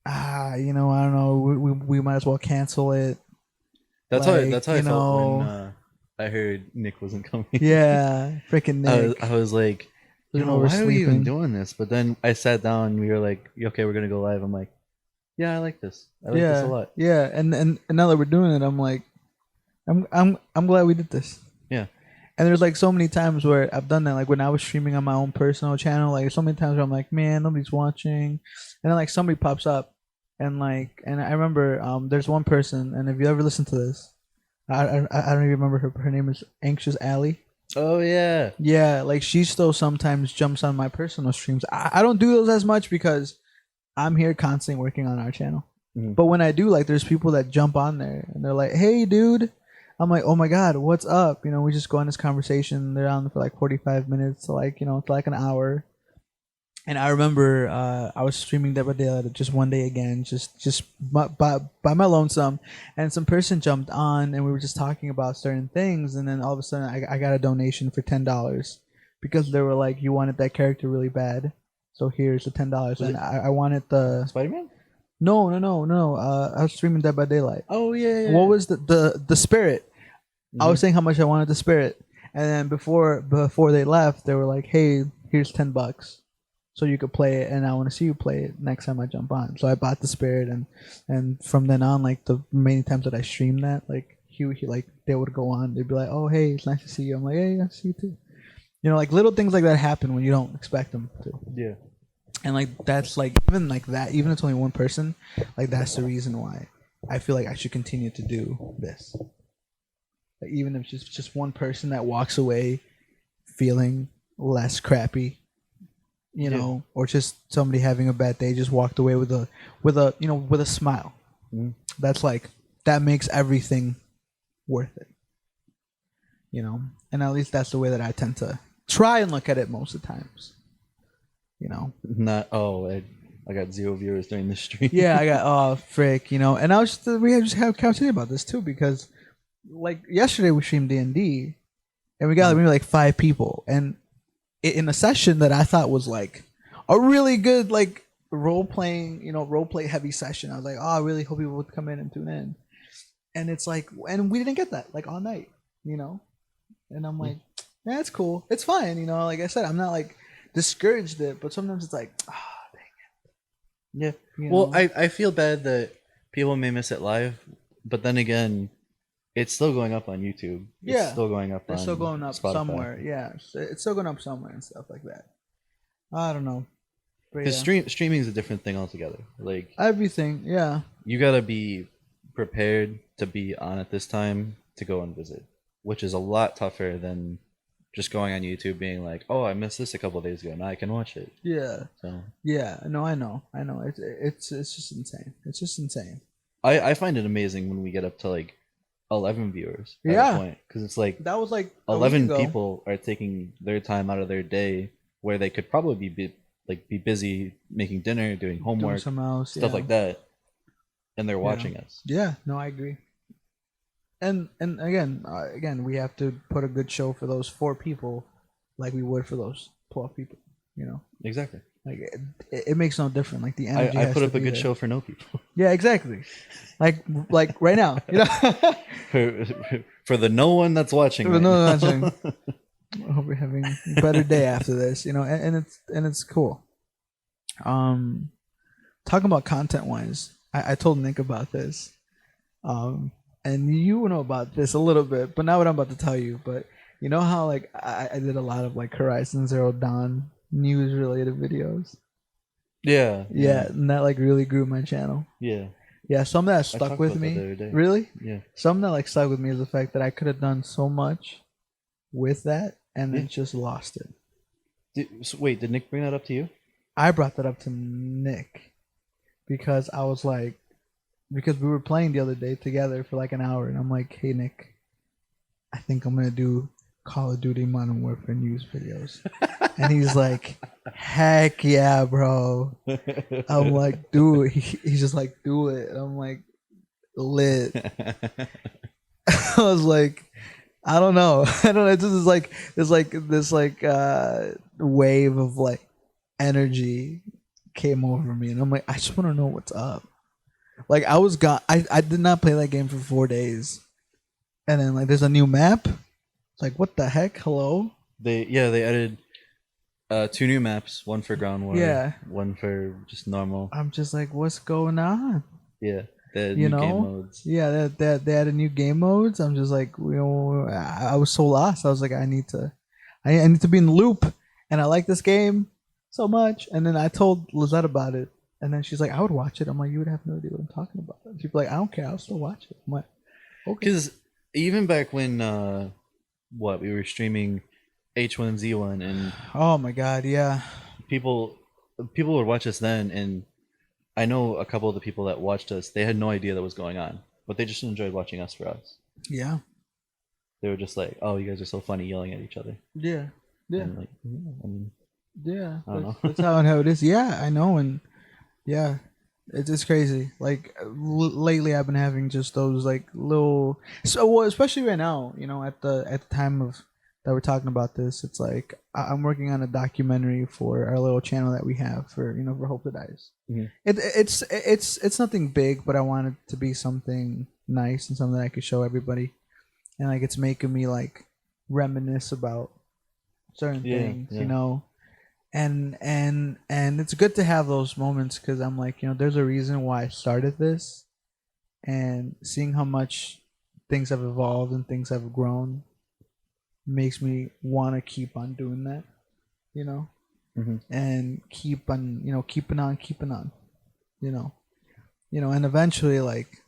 I don't know, we might as well cancel it. That's how I felt when I heard Nick wasn't coming. Yeah, freaking Nick. I was like, why are we even doing this? But then I sat down and we were like, okay, we're gonna go live. I'm like, yeah, I like this. I like this a lot. Yeah, and now that we're doing it, I'm like, I'm glad we did this. Yeah. And there's like so many times where I've done that, like when I was streaming on my own personal channel, like so many times where I'm like, man, nobody's watching, and then like somebody pops up, and I remember there's one person, and if you ever listen to this, I don't even remember her name is Anxious Alley. Oh yeah. Yeah, like she still sometimes jumps on my personal streams. I don't do those as much because I'm here constantly working on our channel. Mhm. But when I do, like, there's people that jump on there and they're like, "Hey, dude," I'm like, "Oh my god, what's up?" You know, we just go on this conversation. They're on for like 45 minutes to like to like an hour. And I remember I was streaming Dead by Daylight just one day again, just by my lonesome, and some person jumped on and we were just talking about certain things, and then all of a sudden I got a donation for $10 because they were like, "You wanted that character really bad, so here's the $10." Was And it I wanted the Spider-Man? no. I was streaming Dead by Daylight. Oh yeah. What was the spirit? I was Mhm. saying how much I wanted the spirit, and then before they left, they were like, "Hey, here's $10, so you could play it, and I want to see you play it next time I jump on." So I bought the spirit, and from then on, like the many times that I streamed that, like he like they would go on, they'd be like, "Oh hey, it's nice to see you." I'm like, "Hey, I see you too." You know, like little things like that happen when you don't expect them to. Yeah. And like that's like even like that, even if it's only one person, like that's the reason why I feel like I should continue to do this. Like even if it's just one person that walks away feeling less crappy, you Yeah. know, or just somebody having a bad day just walked away with a smile. Mhm. That's like that makes everything worth it. You know? And at least that's the way that I tend to try and look at it most of the times. You know? Not. Oh, I got 0 viewers during the stream. Yeah, I got oh frick, you know, and I was just, we had just have conversation about this too because like yesterday we streamed D&D and we got like, maybe like 5 people, and in a session that I thought was like a really good like role playing, role play heavy session. I was like, oh, I really hope people would come in and tune in, and it's like, and we didn't get that like all night, you know, and I'm like, yeah, it's cool, it's fine, you know, like I said, I'm not like discouraged it, but sometimes it's like, ah, Yeah. you Well, know? I feel bad that people may miss it live, but then again, it's still going up on YouTube. It's Yeah. still going up It's on still going up Spotify. somewhere. Yeah, it's still going up somewhere and stuff like that. I don't know, but Because yeah, streaming is a different thing altogether. Like everything. Yeah, you gotta be prepared to be on at this time to go and visit, which is a lot tougher than just going on YouTube being like, "Oh, I missed this a couple of days ago. Now I can watch it." yeah, So yeah. No, I know. It's just insane. It's just insane. I find it amazing when we get up to like 11 viewers at Yeah. a point, because it's like That was like a week 11 ago. people are taking their time out of their day where they could probably be busy making dinner, doing Doing homework, something else, stuff yeah. like that, and they're watching us. Yeah, no, I agree. And again, we have to put a good show for those 4 people, like we would for those 12 people. You know, Exactly. like it makes no difference. Like the energy. I has put to up a be good there. show for no people. Yeah, exactly. Like right now, you know. For the no one that's watching. For Right no now. one watching. I hope you're having a better day after this, you know, and it's cool. Talking about content wise, I told Nick about this, and you know about this a little bit, but not what I'm about to tell you. But you know how like I did a lot of like Horizon Zero Dawn news related videos. Yeah. Yeah, and that like really grew my channel. Yeah. Yeah, something that I stuck talked with about that me. the other day. Really? Yeah. Something that like stuck with me is the fact that I could have done so much with that and then Yeah. just lost it. Wait, did Nick bring that up to you? I brought that up to Nick because I was like, because we were playing the other day together for like an hour, and I'm like, hey Nick, I think I'm gonna do Call of Duty Modern Warfare news videos, and he's like, heck yeah, bro. I'm like, do it. He's just like, do it. And I'm like, lit. I was like, I don't know. I don't know. It's just like this wave of like energy came over me, and I'm like, I just want to know what's up. Like I was gone. I did not play that game for 4 days, and then like there's a new map. It's like what the heck? Hello. They added 2 new maps, one for ground war, Yeah. one for just normal. I'm just like, what's going on? Yeah, the You new game know? modes. Yeah, that they added new game modes. I'm just like, I was so lost. I was like, I need to be in the loop, and I like this game so much. And then I told Lizette about it, and then she's like, I would watch it. I'm like, you would have no idea what I'm talking about. And she's like, I don't care. I'll still watch it. I'm like, okay. Because even back when we were streaming H1Z1 and Oh my god, yeah, people would watch us then, and I know a couple of the people that watched us, they had no idea that was going on, but they just enjoyed watching us for us. yeah, They were just like, "Oh, you guys are so funny yelling at each other." yeah, yeah, And like, yeah, I mean, yeah. I don't know. That's how it is. Yeah, I know, and yeah, it's crazy. Like lately, I've been having just those like little. So well, especially right now, at the time of that we're talking about this, it's like I'm working on a documentary for our little channel that we have for for Hope That Dies. Mhm. It's nothing big, but I want it to be something nice and something I could show everybody, and like it's making me like reminisce about certain Yeah, things, yeah. and it's good to have those moments because I'm like, there's a reason why I started this, and seeing how much things have evolved and things have grown makes me want to keep on doing that, you know, hmm and keep on, keeping on, you know, and eventually, like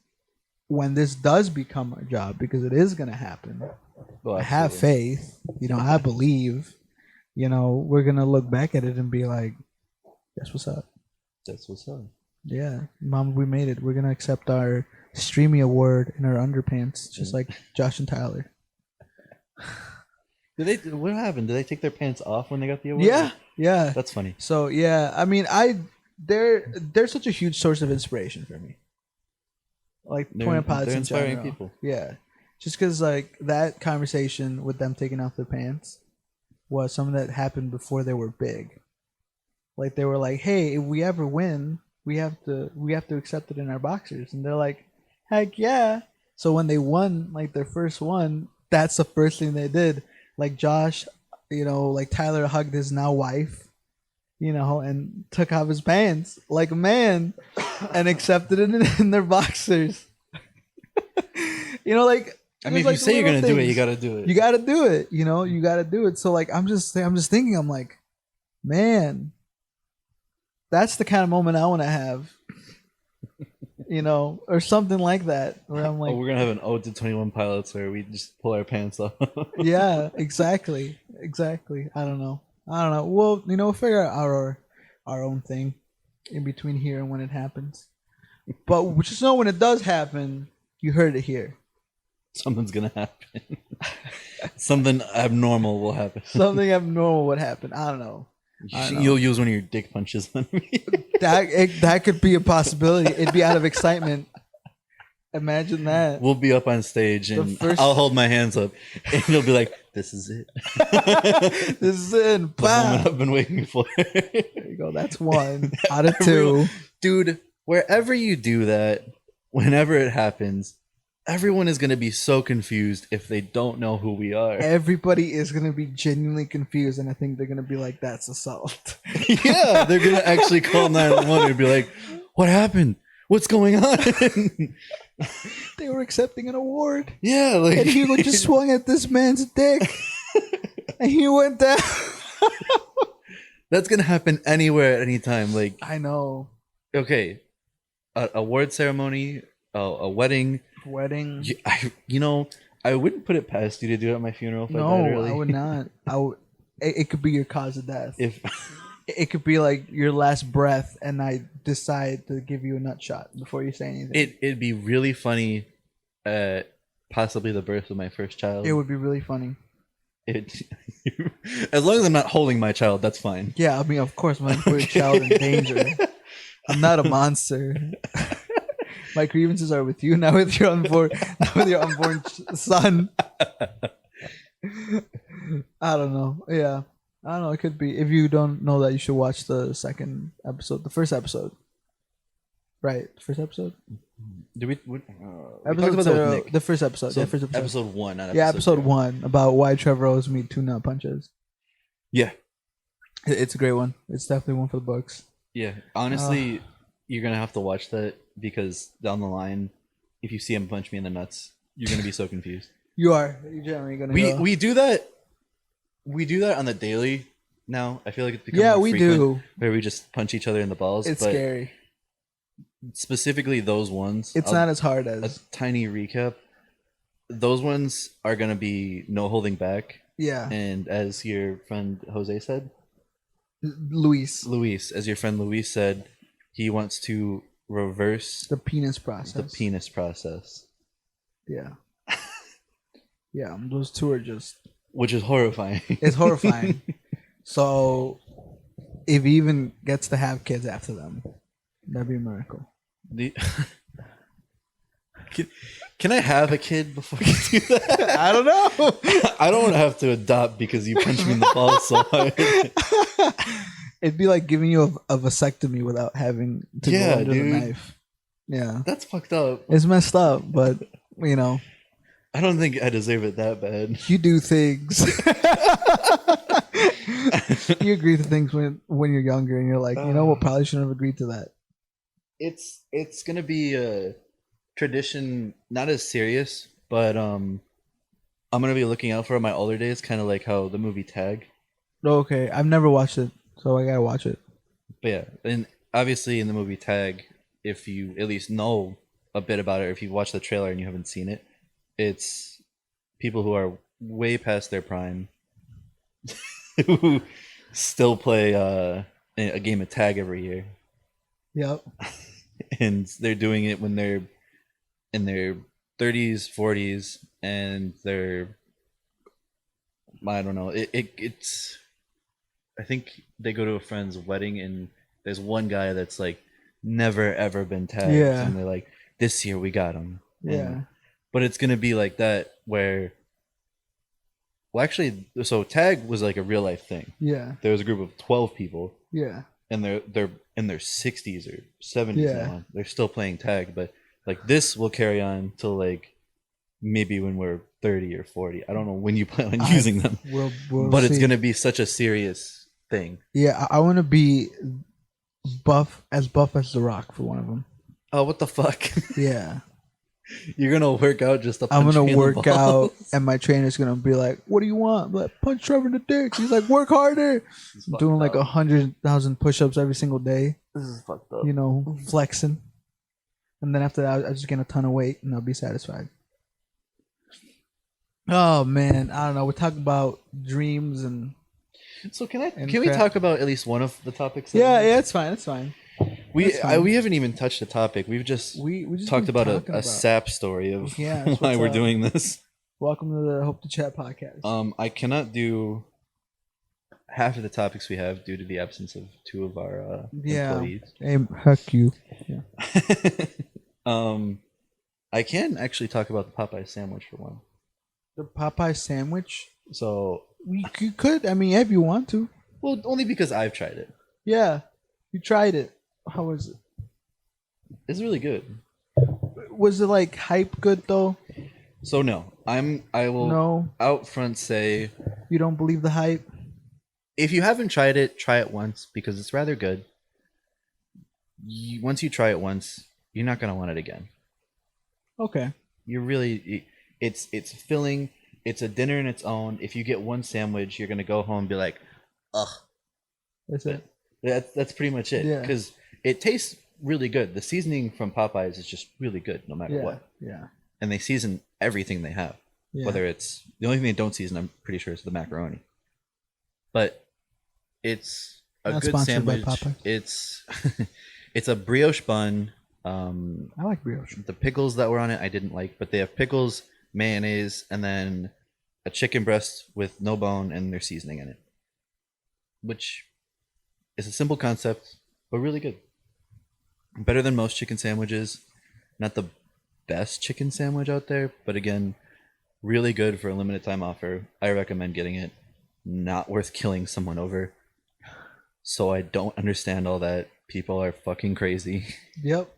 when this does become a job, because it is gonna happen, Well, I have absolutely. faith, I believe, we're gonna look back at it and be like, that's what's up. That's what's up. Yeah, mom, we made it. We're gonna accept our Streamy award in our underpants, just Mm. like Josh and Tyler. Did they? What happened? Did they take their pants off when they got the award? Yeah, yeah. That's funny. So yeah, I mean, they're such a huge source of inspiration for me. Like They're Point Pods they're in inspiring general. people. Yeah, just because like that conversation with them taking off their pants was something that happened before they were big. Like they were like, "Hey, if we ever win, we have to accept it in our boxers," and they're like, "Heck yeah!" So when they won like their first one, that's the first thing they did. Like Josh, like Tyler hugged his now wife, and took off his pants like a man, and accepted it in their boxers. Like I it mean, was if you like say you're little gonna do it, you things. gotta do it. You got to do it. You got to do it. So like I'm just thinking, I'm like, man, that's the kind of moment I want to have, or something like that, where I'm like, Oh, we're gonna have an ode to 21 Pilots where we just pull our pants off. yeah, exactly, exactly. I don't know. Well, we'll figure out our own thing in between here and when it happens. But just know when it does happen, you heard it here. Something's gonna happen. Something abnormal will happen. Something abnormal would happen. I don't know. You'll use one of your dick punches on me. That could be a possibility. It'd be out of excitement. Imagine that. We'll be up on stage and first- I'll hold my hands up and you'll be like, "This is it." This is it. The Bam. moment I've been waiting for. There you go. That's one out of two. Dude, wherever you do that, whenever it happens, everyone is going to be so confused if they don't know who we are. Everybody is gonna be genuinely confused, and I think they're gonna be like, "That's assault." Yeah, they're going to actually call 911 and be like, "What happened? What's going on?" They were accepting an award, Yeah, like and Hugo just swung at this man's dick, and he went down. that's going to happen anywhere at any time. Like, I know. okay, a award ceremony, a wedding. Wedding. I wouldn't put it past you to do it at my funeral if I died No, early. I would not. I would. It could be your cause of death. If It could be like your last breath, and I decide to give you a nut shot before you say anything. it'd be really funny at possibly the birth of my first child. It would be really funny. It as long as I'm not holding my child, that's fine. Yeah, I mean, of course, I'm put your child in danger. I'm not a monster. My grievances are with you, not with your unborn son. I don't know. Yeah, I don't know. It could be. If you don't know that, you should watch the second episode, the first episode. Right, first episode. Did we talked Episode about that with Nick. the first episode. So Yeah, first episode. episode 1, not Yeah, episode episode 1 about why Trevor owes me 2 nut punches. Yeah. It's a great one. It's definitely one for the books. Yeah, honestly, you're gonna have to watch that because down the line, if you see him punch me in the nuts, you're gonna be so confused. You're generally gonna We go. we do that. We do that on the daily now. I feel like it's become Yeah, more we frequent do. where we just punch each other in the balls. It's but scary. specifically those ones, It's I'll- not as hard a as tiny recap. Those ones are gonna be no holding back. yeah. And as your friend Jose said, Luis, as your friend Luis said, he wants to reverse the penis the process. penis process, Yeah, yeah. Those two are just. which is horrifying. It's horrifying. So, if he even gets to have kids after them, that'd be a miracle. The- can I have a kid before you do that? I don't know. I don't want to have to adopt because you punched me in the balls so hard. It'd be like giving you a vasectomy without having to go Yeah, under dude. the knife. Yeah, That's fucked up. it's messed up, but you know, I don't think I deserve it that bad. you do things. You agree to things when you're younger, and you're like, you know what? Probably shouldn't have agreed to that. It's gonna be a tradition, not as serious, but I'm gonna be looking out for it in my older days, kind of like how the movie Tag. Okay, I've never watched it, so I gotta watch it. But yeah, and obviously in the movie Tag, if you at least know a bit about it, or if you've watched the trailer and you haven't seen it, it's people who are way past their prime who still play a game of tag every year, Yep. and they're doing it when they're in their 30s, 40s, and they're, I don't know. It's I think they go to a friend's wedding, and there's one guy that's like never ever been tagged, Yeah. and they're like, this year we got him. Yeah. But it's gonna be like that where, well, actually, so tag was like a real life thing. Yeah. There was a group of 12 people, Yeah. and they're in their 60s or 70s Yeah. now. They're still playing tag, but like this will carry on till like maybe when we're 30 or 40. I don't know when you plan on using them, We'll but it's see. gonna be such a serious thing. Yeah, I want to be buff as The Rock for one of them. Oh, what the fuck? Yeah, You're gonna work out just to I'm punch me gonna in the work out, balls? and my trainer's gonna be like, "What do you want?" I'm like, punch Trevor in the dick. He's like, "Work harder." This is I'm fucked doing like up. 100,000 push-ups every single day. This is fucked up. You know, flexing, and then after that, I just gain a ton of weight, and I'll be satisfied. Oh man, I don't know. We're talking about dreams and So can And we crap. talk about at least one of the topics? that yeah, we- yeah, it's fine. It's fine. We That's fine. we haven't even touched the topic. We've just We just talked been about talking a about- sap story of Yeah, that's why what's we're up. doing this. Welcome to the Hope to Chat podcast. I cannot do half of the topics we have due to the absence of two of our Yeah. employees. Hey, heck you. I can actually talk about the Popeye sandwich for one. The Popeye sandwich. So, You could. I mean, if you want to. well, only because I've tried it. Yeah, you tried it. How was it? It's really good. Was it like hype good though? So no, I will No, out front say, you don't believe the hype. if you haven't tried it, try it once because it's rather good. Once you try it once, you're not gonna want it again. Okay. You're really, it's filling. It's a dinner in its own. If you get one sandwich, you're gonna go home and be like, ugh. That's it. That's pretty much it. Yeah. Because it tastes really good. The seasoning from Popeyes is just really good, no matter Yeah. what. Yeah. And they season everything they have. Yeah. Whether it's the only thing they don't season, I'm pretty sure, is the macaroni. But it's a Not good sponsored by sandwich. Popeyes. It's it's a brioche bun. I like brioche. The pickles that were on it, I didn't like, but they have pickles, mayonnaise, and then a chicken breast with no bone and their seasoning in it, which is a simple concept, but really good. Better than most chicken sandwiches. Not the best chicken sandwich out there, but again, really good for a limited time offer. I recommend getting it. Not worth killing someone over. So I don't understand all that. People are fucking crazy. Yep.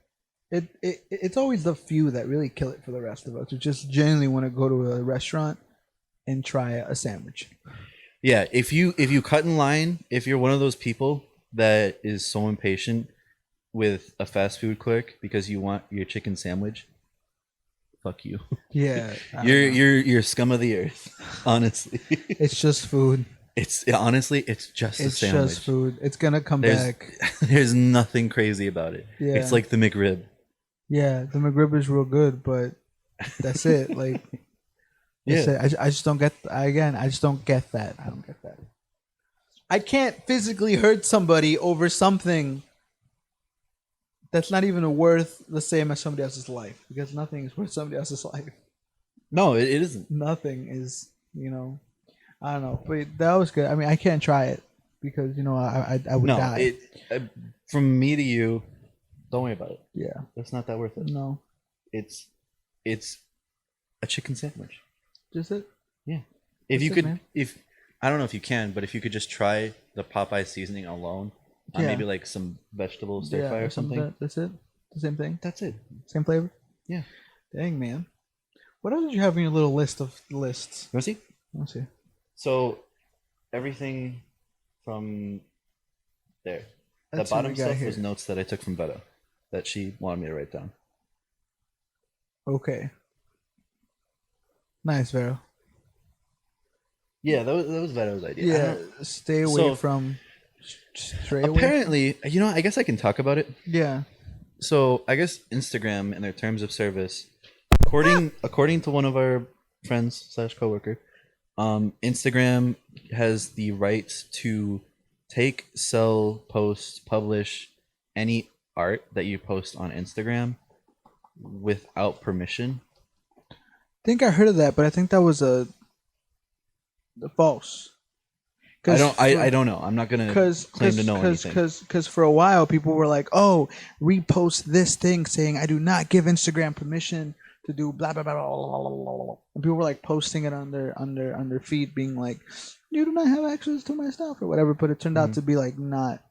It's always the few that really kill it for the rest of us who just genuinely want to go to a restaurant and try a sandwich. Yeah, if you cut in line, if you're one of those people that is so impatient with a fast food clerk because you want your chicken sandwich, fuck you. Yeah, I don't know. You're scum of the earth. Honestly, It's just food. it's honestly it's just a It's just sandwich. food. It's gonna come There's back. there's nothing crazy about it. It's Yeah, like the McRib. yeah. The McRib is real good, but that's it. Like that's Yeah. it. I just don't get. Again, I just don't get that. I don't get that. I can't physically hurt somebody over something that's not even worth the same as somebody else's life, because nothing is worth somebody else's life. No, it isn't. Nothing is, I don't know, but that was good. I mean, I can't try it because I would No, die. from me to you, don't worry about it. Yeah, It's not that worth it. no, It's it's a chicken sandwich. just it. Yeah. If That's you it, could, man. if I don't know if you can, but if you could just try the Popeye seasoning alone on Yeah. maybe like some vegetable stir fry or something, That's it. The same thing. that's it. Same flavor. Yeah. Dang, man. What else did you have in your little list of lists? You want to see? Let's see. So everything from there. Let's The see what bottom we got stuff here. was notes that I took from Beto that she wanted me to write down. Okay. Nice, Vero. Yeah, that was Beto's idea. I Yeah. don't- Stay away So- from. Stray away. Apparently, I guess I can talk about it. Yeah. So I guess Instagram in their terms of service, according to one of our friends slash coworker, Instagram has the right to take, sell, post, publish any art that you post on Instagram without permission. I think I heard of that, but I think that was a false. I don't know. I'm not gonna claim to know anything. Because for a while people were like, "Oh, repost this thing saying I do not give Instagram permission to do blah blah blah blah blah, blah, blah, blah." And people were like posting it on their feed, being like, "You do not have access to my stuff" or whatever. But it turned out to be like not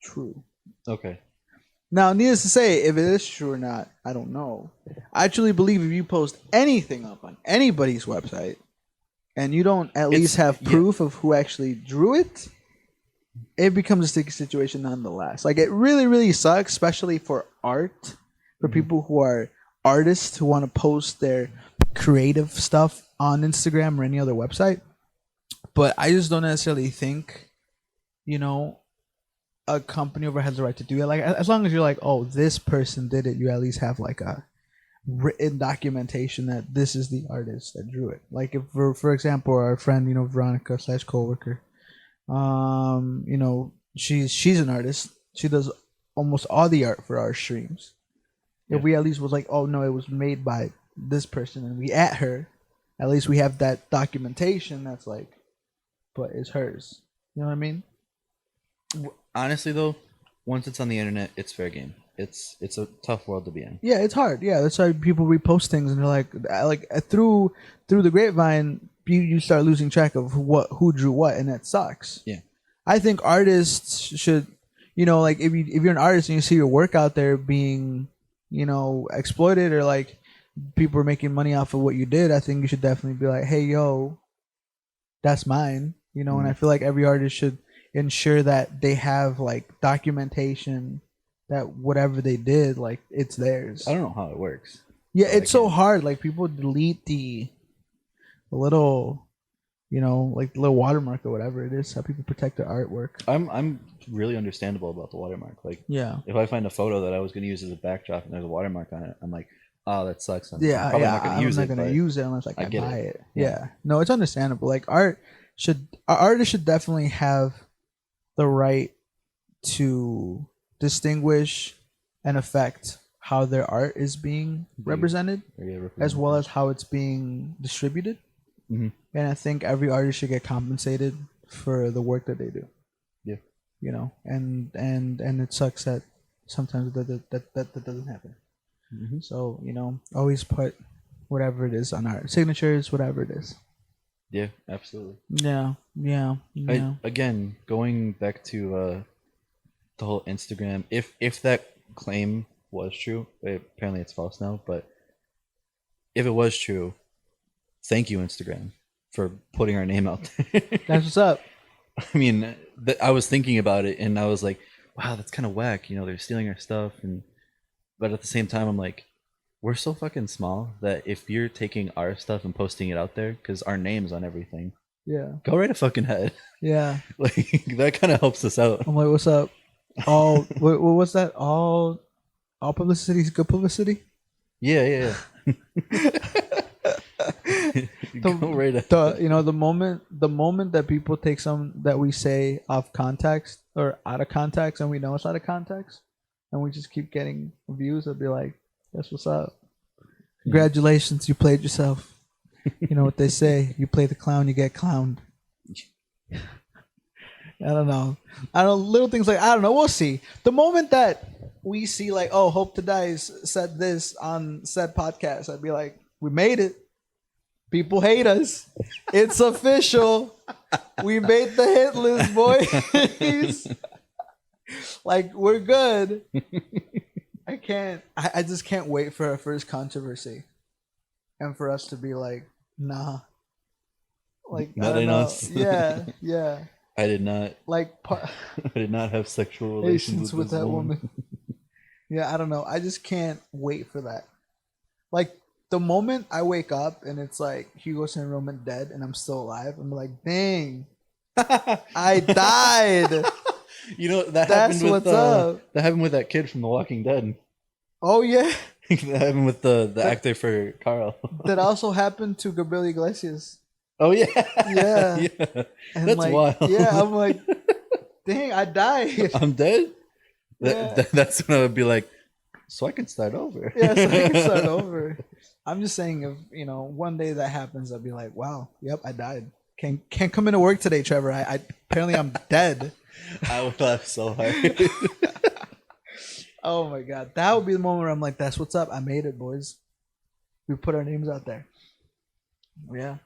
true. Okay. Now, needless to say, if it is true or not, I don't know. I truly believe if you post anything up on anybody's website and you don't at least have proof of who actually drew it, it becomes a sticky situation nonetheless. Like, it really, really sucks, especially for art, for people who are artists who want to post their creative stuff on Instagram or any other website. But I just don't necessarily think, a company over has the right to do it. Like, as long as you're like, oh, this person did it, you at least have like a written documentation that this is the artist that drew it. Like, if for example, our friend, Veronica slash coworker, she's an artist. She does almost all the art for our streams. If we at least was like, oh no, it was made by this person, and we at her, at least we have that documentation that's like, but it's hers. You know what I mean? Honestly, though, once it's on the internet, it's fair game. It's a tough world to be in. Yeah, it's hard. Yeah, that's why people repost things and they're like through the grapevine, you start losing track of who drew what, and that sucks. Yeah. I think artists should, like if you're an artist and you see your work out there being, exploited, or like people are making money off of what you did, I think you should definitely be like, hey, yo, that's mine. And I feel like every artist should ensure that they have like documentation that whatever they did, like, it's theirs. I don't know how it works. Yeah, it's so hard. Like, people delete the little, like the little watermark or whatever it is, how people protect their artwork. I'm really understandable about the watermark. Like, Yeah. if I find a photo that I was going to use as a backdrop and there's a watermark on it, I'm like, oh, that sucks. I'm probably not going to use it. I'm not going to use it unless like I get buy it. it. Yeah. No, it's understandable. Like, artists should definitely have the right to distinguish and affect how their art is being represented, as well as how it's being distributed. Mhm. And I think every artist should get compensated for the work that they do. Yeah. And it sucks that sometimes that doesn't happen. Mhm. So, always put whatever it is on art signatures, whatever it is. Yeah, absolutely. Yeah. Again, going back to the whole Instagram, if that claim was true, apparently it's false now, but if it was true, thank you, Instagram, for putting our name out there. That's what's up. I mean, I was thinking about it, and I was like, wow, that's kind of whack. You know, they're stealing our stuff, but at the same time, I'm like, we're so fucking small that if you're taking our stuff and posting it out there, because our name's on everything, Yeah. go right a fucking head. Yeah. Like that kind of helps us out. I'm like, what's up? All what's that? All publicity is good publicity. Yeah. Go right ahead. The moment that people take some that we say off context or out of context, and we know it's out of context, and we just keep getting views, they'll be like, that's what's up. Congratulations, you played yourself. You know what they say, you play the clown, you get clowned. I don't know. Little things like, I don't know. We'll see. The moment that we see like, oh, Hope to Dice said this on said podcast, I'd be like, we made it. People hate us. It's official. We made the hit list, boys. Like, we're good. I just can't wait for our first controversy. And for us to be like, nah. Like, not in us. Yeah. I did not. Like, I did not have sexual relations with that woman. Yeah, I don't know. I just can't wait for that. Like, the moment I wake up and it's like Hugo San Roman dead and I'm still alive, I'm like, dang, I died. You know that That's happened with what's up. That happened with that kid from The Walking Dead. Oh yeah. That happened with the actor for Carl. That also happened to Gabriel Iglesias. Oh yeah. Yeah. Yeah. And That's like, wild. Yeah, I'm like, dang, I died. I'm dead. Yeah. That's when I would be like, so I can start over. Yeah, so I can start over. I'm just saying, if one day that happens, I'll be like, wow, yep, I died. Can't come into work today, Trevor. I apparently I'm dead. I would laugh so hard. Oh my god, that would be the moment where I'm like, that's what's up. I made it, boys. We put our names out there. Yeah.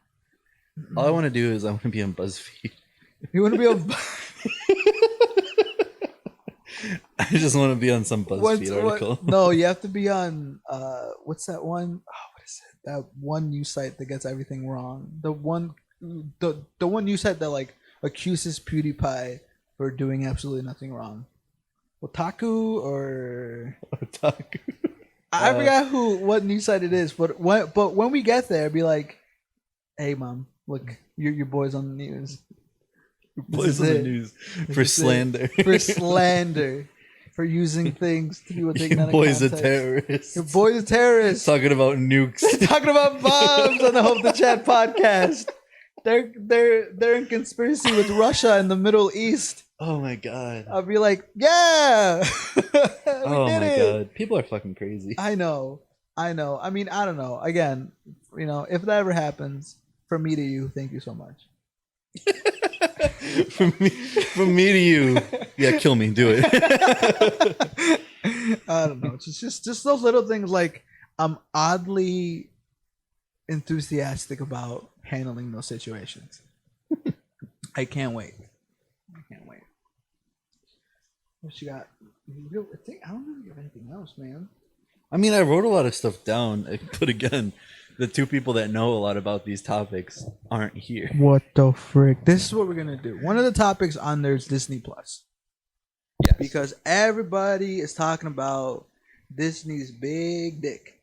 All I want to do is I want to be on BuzzFeed. You want to be on? I just want to be on some BuzzFeed article. No, you have to be on. What's that one? Oh, what is it? That one news site that gets everything wrong. The one news site that like accuses PewDiePie for doing absolutely nothing wrong. Otaku or Otaku. I forgot what news site it is, but when we get there, be like, hey, mom, look, your boy's on the news. Boys on the news for slander. For slander. For using things to be taken out of boy's context. A terrorist. Your boy's a terrorist. Talking about nukes. Talking about bombs on the HopeToChat podcast. They're in conspiracy with Russia and the Middle East. Oh my god. I'll be like, yeah. Oh my god. People are fucking crazy. I know. I mean, I don't know. Again, if that ever happens, from me to you, thank you so much. from me to you, yeah, kill me, do it. I don't know. It's just those little things. Like, I'm oddly enthusiastic about handling those situations. I can't wait. What you got? I don't really have anything else, man. I mean, I wrote a lot of stuff down, but again, the two people that know a lot about these topics aren't here. What the frick? This is what we're gonna do. One of the topics on there is Disney Plus. Yes. Because everybody is talking about Disney's big dick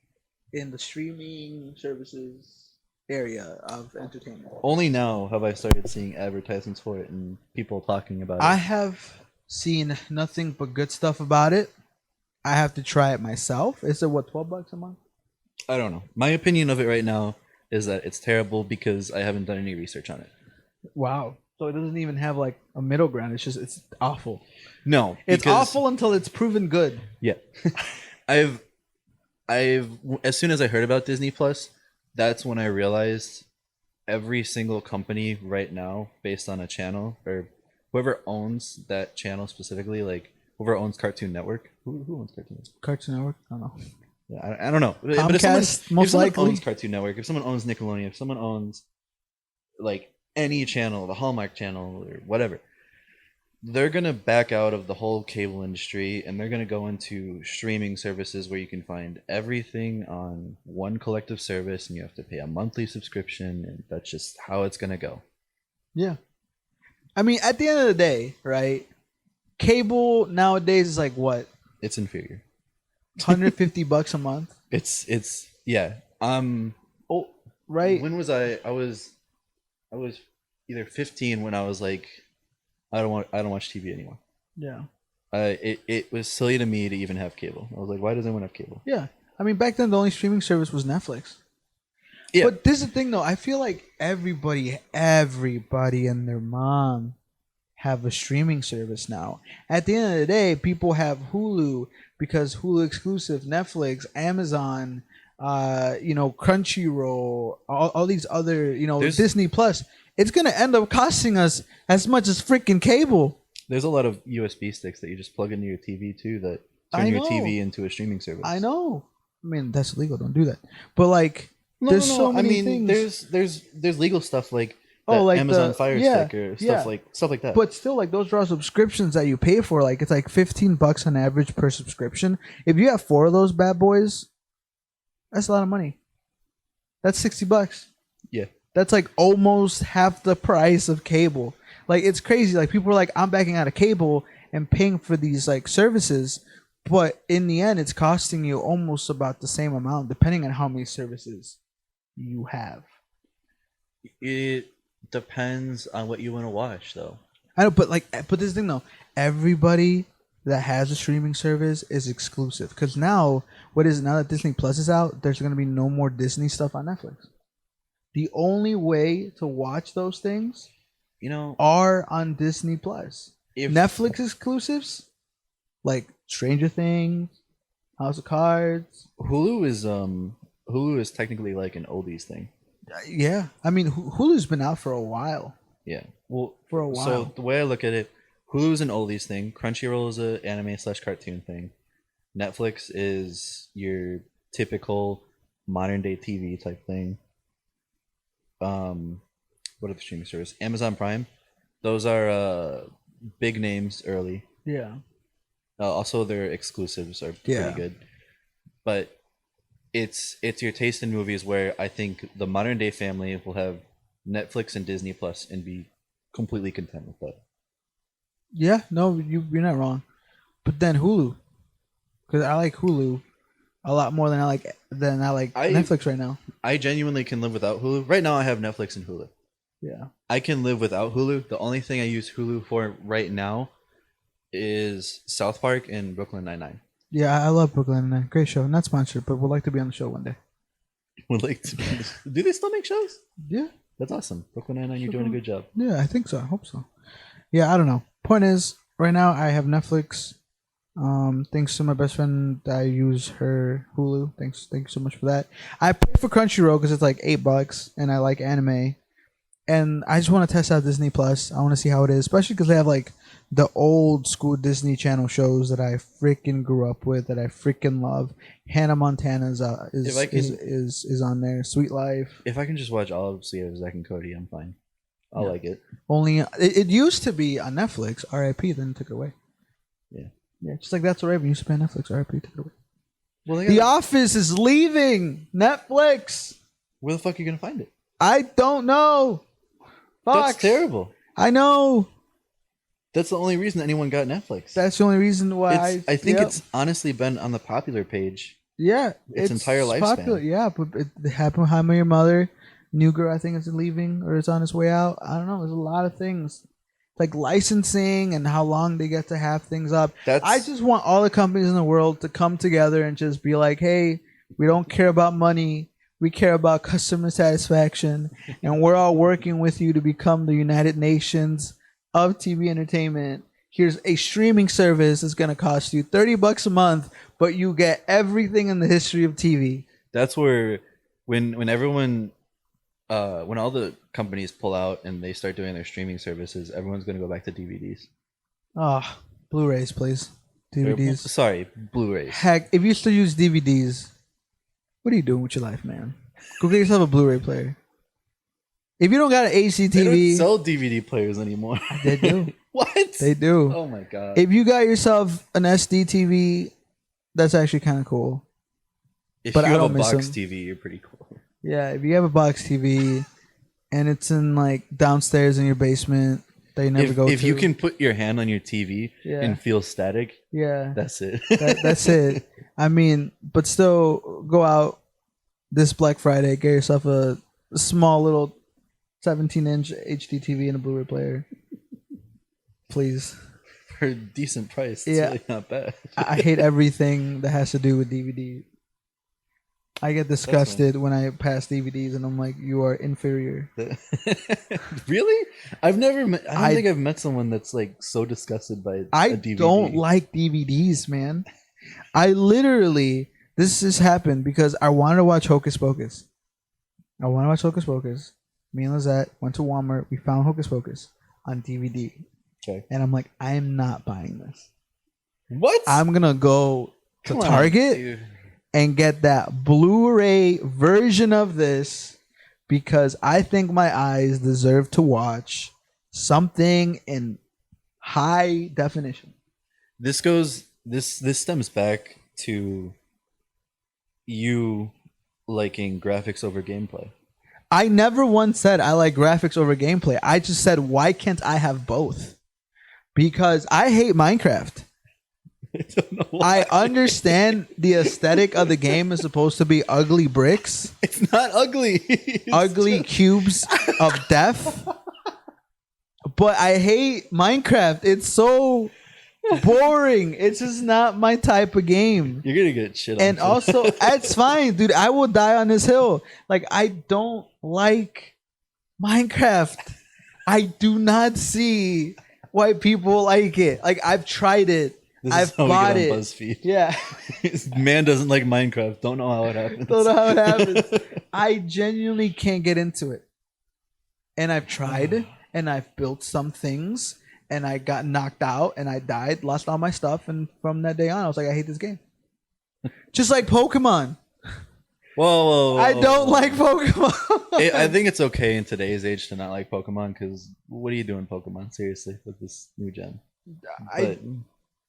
in the streaming services area of entertainment. Only now have I started seeing advertisements for it and people talking about it. I have seen nothing but good stuff about it. I have to try it myself. Is it $12 a month? I don't know. My opinion of it right now is that it's terrible because I haven't done any research on it. Wow. So it doesn't even have like a middle ground. It's awful. No. It's awful until it's proven good. Yeah. I've as soon as I heard about Disney Plus, that's when I realized every single company right now based on a channel or whoever owns that channel specifically, like whoever owns Cartoon Network. Who owns Cartoon Network? Cartoon Network? I don't know. Yeah, I don't know. Comcast, but if someone likely owns Cartoon Network, if someone owns Nickelodeon, if someone owns like any channel, the Hallmark Channel or whatever, they're gonna back out of the whole cable industry and they're gonna go into streaming services where you can find everything on one collective service and you have to pay a monthly subscription and that's just how it's gonna go. Yeah. I mean, at the end of the day, right? Cable nowadays is like what, It's inferior. $150 a month, It's yeah. Oh, right? when was I was either 15 when I was like I don't watch TV anymore. Yeah. It was silly to me to even have cable. I was like, why does anyone have cable? Yeah. I mean, back then the only streaming service was Netflix. Yeah. But this is the thing, though. I feel like everybody and their mom have a streaming service now. At the end of the day, people have Hulu because Hulu exclusive, Netflix, Amazon, Crunchyroll, all these other, Disney Plus. It's gonna end up costing us as much as freaking cable. There's a lot of USB sticks that you just plug into your TV too that turn I your know. TV into a streaming service. I know. I mean, that's illegal. Don't do that. But like, No, there's no, no. so many things. There's legal stuff like Oh, that like Amazon the- Fire yeah, Stick or yeah. stuff like that. But still, like those are subscriptions that you pay for. Like it's like $15 on average per subscription. If you have 4 of those bad boys, that's a lot of money. That's $60. yeah. That's like almost half the price of cable. Like it's crazy. Like people are like, I'm backing out of cable and paying for these like services, but in the end, it's costing you almost about the same amount, depending on how many services you have. It depends on what you want to watch though. I know, but this is the thing though. Everybody that has a streaming service is exclusive because now, now that Disney Plus is out, there's going to be no more Disney stuff on Netflix. The only way to watch those things, are on Disney Plus. If Netflix exclusives, like Stranger Things, House of Cards. Hulu is technically like an oldies thing. Yeah, I mean Hulu's been out for a while. Yeah. Well, For a while. So the way I look at it, Hulu's an oldies thing. Crunchyroll is a anime/cartoon thing. Netflix is your typical modern day TV type thing. What are the streaming services? Amazon Prime. Those are big names early. Yeah. Also, their exclusives are Yeah. pretty good. But it's your taste in movies where I think the modern day family will have Netflix and Disney Plus and be completely content with that. Yeah, no, you're not wrong. But then Hulu, because I like Hulu a lot more than I like Netflix right now. I genuinely can live without Hulu. Right now, I have Netflix and Hulu. Yeah. I can live without Hulu. The only thing I use Hulu for right now is South Park and Brooklyn Nine-Nine. Yeah, I love Brooklyn Nine-Nine. Great show. Not sponsored, but would like to be on the show one day. Would like to. Do they still make shows? Yeah. That's awesome. Brooklyn Nine-Nine, you're doing a good job. Yeah, I think so. I hope so. Yeah, I don't know. Point is, right now I have Netflix. Thanks to my best friend, I use her Hulu. Thank you so much for that. I pay for Crunchyroll because it's like $8, and I like anime. And I just want to test out Disney Plus. I want to see how it is, especially because they have like the old school Disney Channel shows that I freaking grew up with, that I freaking love. Hannah Montana is on there. Sweet Life. If I can just watch all of Zack and Cody, I'm fine. I'll like it. Only it used to be on Netflix. R.I.P. Then took it away. Yeah, just like That's Alright. When you used to be on Netflix, R.I.P. took it away. Well, The Office is leaving Netflix. Where the fuck are you gonna find it? I don't know. Fuck. That's terrible. I know. That's the only reason anyone got Netflix. That's the only reason why. I think it's honestly been on the popular page. Yeah, its entire lifespan. Popular. Yeah, but it happened with How I Met Your Mother. New Girl, I think, is leaving or is on its way out. I don't know. There's a lot of things. Like licensing and how long they get to have things up. I just want all the companies in the world to come together and just be like, hey, we don't care about money. We care about customer satisfaction. And we're all working with you to become the United Nations of TV entertainment. Here's a streaming service that's going to cost you $30 a month, but you get everything in the history of TV. That's where when everyone when all the companies pull out and they start doing their streaming services, everyone's going to go back to DVDs. Ah, Blu-rays, please. DVDs. Sorry, Blu-rays. Heck, if you still use DVDs, what are you doing with your life, man? Go get yourself a Blu-ray player. If you don't got an They don't HDTV, sell DVD players anymore. they do. What? They do. Oh my god. If you got yourself an SD TV, that's actually kind of cool. If but you I have a don't miss box them. TV, you're pretty cool. Yeah, if you have a box TV and it's in like downstairs in your basement that you never go to. If you can put your hand on your TV Yeah. and feel static, Yeah. that's it. That's it. I mean, but still go out this Black Friday, get yourself a small little 17-inch HD TV and a Blu-ray player. Please. For a decent price. It's Yeah. really not bad. I hate everything that has to do with DVD. I get disgusted when I pass DVDs and I'm like, you are inferior. Really? I've never met, I don't think I've met someone that's like so disgusted by a I DVD. don't like DVDs, man. I literally, this has happened because I wanted to watch Hocus Pocus. Me and Lizette went to Walmart. We found Hocus Pocus on DVD. Okay. And I'm like, I am not buying this. What? I'm going to go to Come on, Target dude. and get that Blu-ray version of this because I think my eyes deserve to watch something in high definition. This stems back to you liking graphics over gameplay. I never once said I like graphics over gameplay. I just said, why can't I have both? Because I hate Minecraft. I don't know why. I understand the aesthetic of the game is supposed to be ugly bricks, It's not ugly. It's ugly cubes of death. But I hate Minecraft. It's so boring. It's just not my type of game. You're gonna get shit on. And also, it's fine, dude. I will die on this hill. Like, I don't like Minecraft. I do not see why people like it. Like, I've tried it. I've bought it. BuzzFeed. Yeah. Man doesn't like Minecraft. Don't know how it happens. Don't know how it happens. I genuinely can't get into it. And I've tried, and I've built some things, and I got knocked out, and I died, lost all my stuff, and from that day on, I was like, I hate this game. Just like Pokemon. Whoa. I don't like Pokemon. I think it's okay in today's age to not like Pokemon because what are you doing, Pokemon? Seriously, with this new gen. But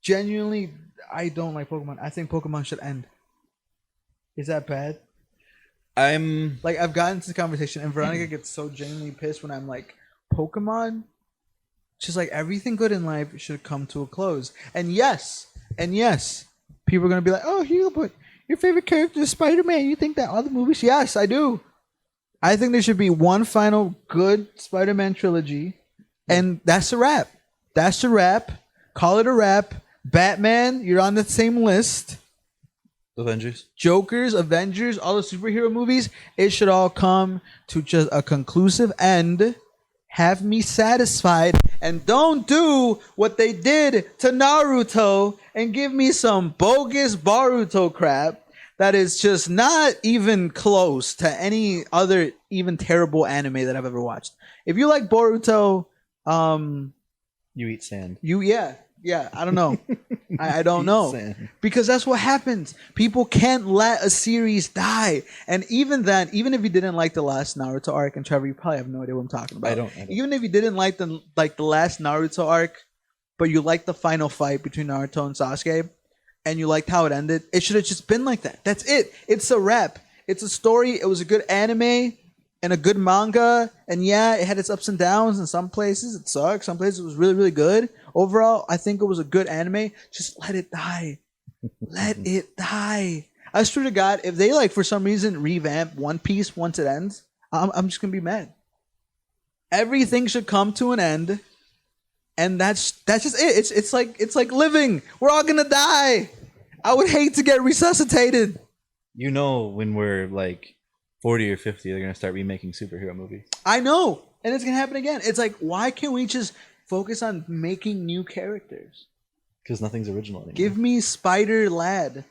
Genuinely, I don't like Pokemon. I think Pokemon should end. Is that bad? I'm Like, I've gotten into the conversation, and Veronica gets so genuinely pissed when I'm like, Pokemon? She's like, everything good in life should come to a close. And yes, people are going to be like, oh, Hugo, but your favorite character is Spider-Man. You think that other movies? Yes, I do. I think there should be one final good Spider-Man trilogy, and that's a wrap. That's a wrap. Call it a wrap. Batman, you're on the same list. Avengers. Jokers, Avengers, all the superhero movies, it should all come to just a conclusive end. Have me satisfied, and don't do what they did to Naruto and give me some bogus Boruto crap that is just not even close to any other even terrible anime that I've ever watched. If you like Boruto, You eat sand. Yeah, I don't know. I don't know. Sand. Because that's what happens. People can't let a series die. And even then, even if you didn't like the last Naruto arc, and Trevor, you probably have no idea what I'm talking about. I don't. Even if you didn't like the last Naruto arc, but you liked the final fight between Naruto and Sasuke, and you liked how it ended, it should have just been like that. That's it. It's a wrap. It's a story. It was a good anime and a good manga. And yeah, it had its ups and downs. In some places it sucked. Some places it was really, really good. Overall, I think it was a good anime. Just let it die. Let it die. I swear to God, if they for some reason revamp One Piece once it ends, I'm just gonna be mad. Everything should come to an end, and that's just it. It's like living. We're all gonna die. I would hate to get resuscitated. You know, when we're 40 or 50, they're gonna start remaking superhero movies. I know, and it's gonna happen again. It's like, why can't we just focus on making new characters? Because nothing's original anymore. Give me Spider Lad.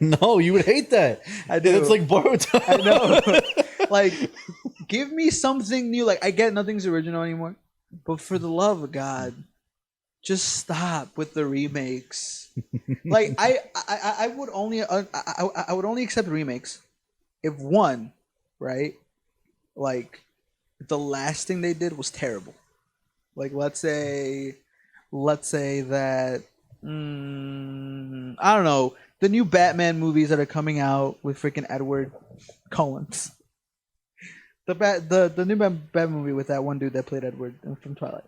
No, you would hate that. I do. It's like Boruto. I know. Give me something new. I get nothing's original anymore, but for the love of God, just stop with the remakes. I would only I would only accept remakes if one, right? the last thing they did was terrible. Like let's say that I don't know, the new Batman movies that are coming out with freaking Edward Collins. The new Batman movie with that one dude that played Edward from Twilight.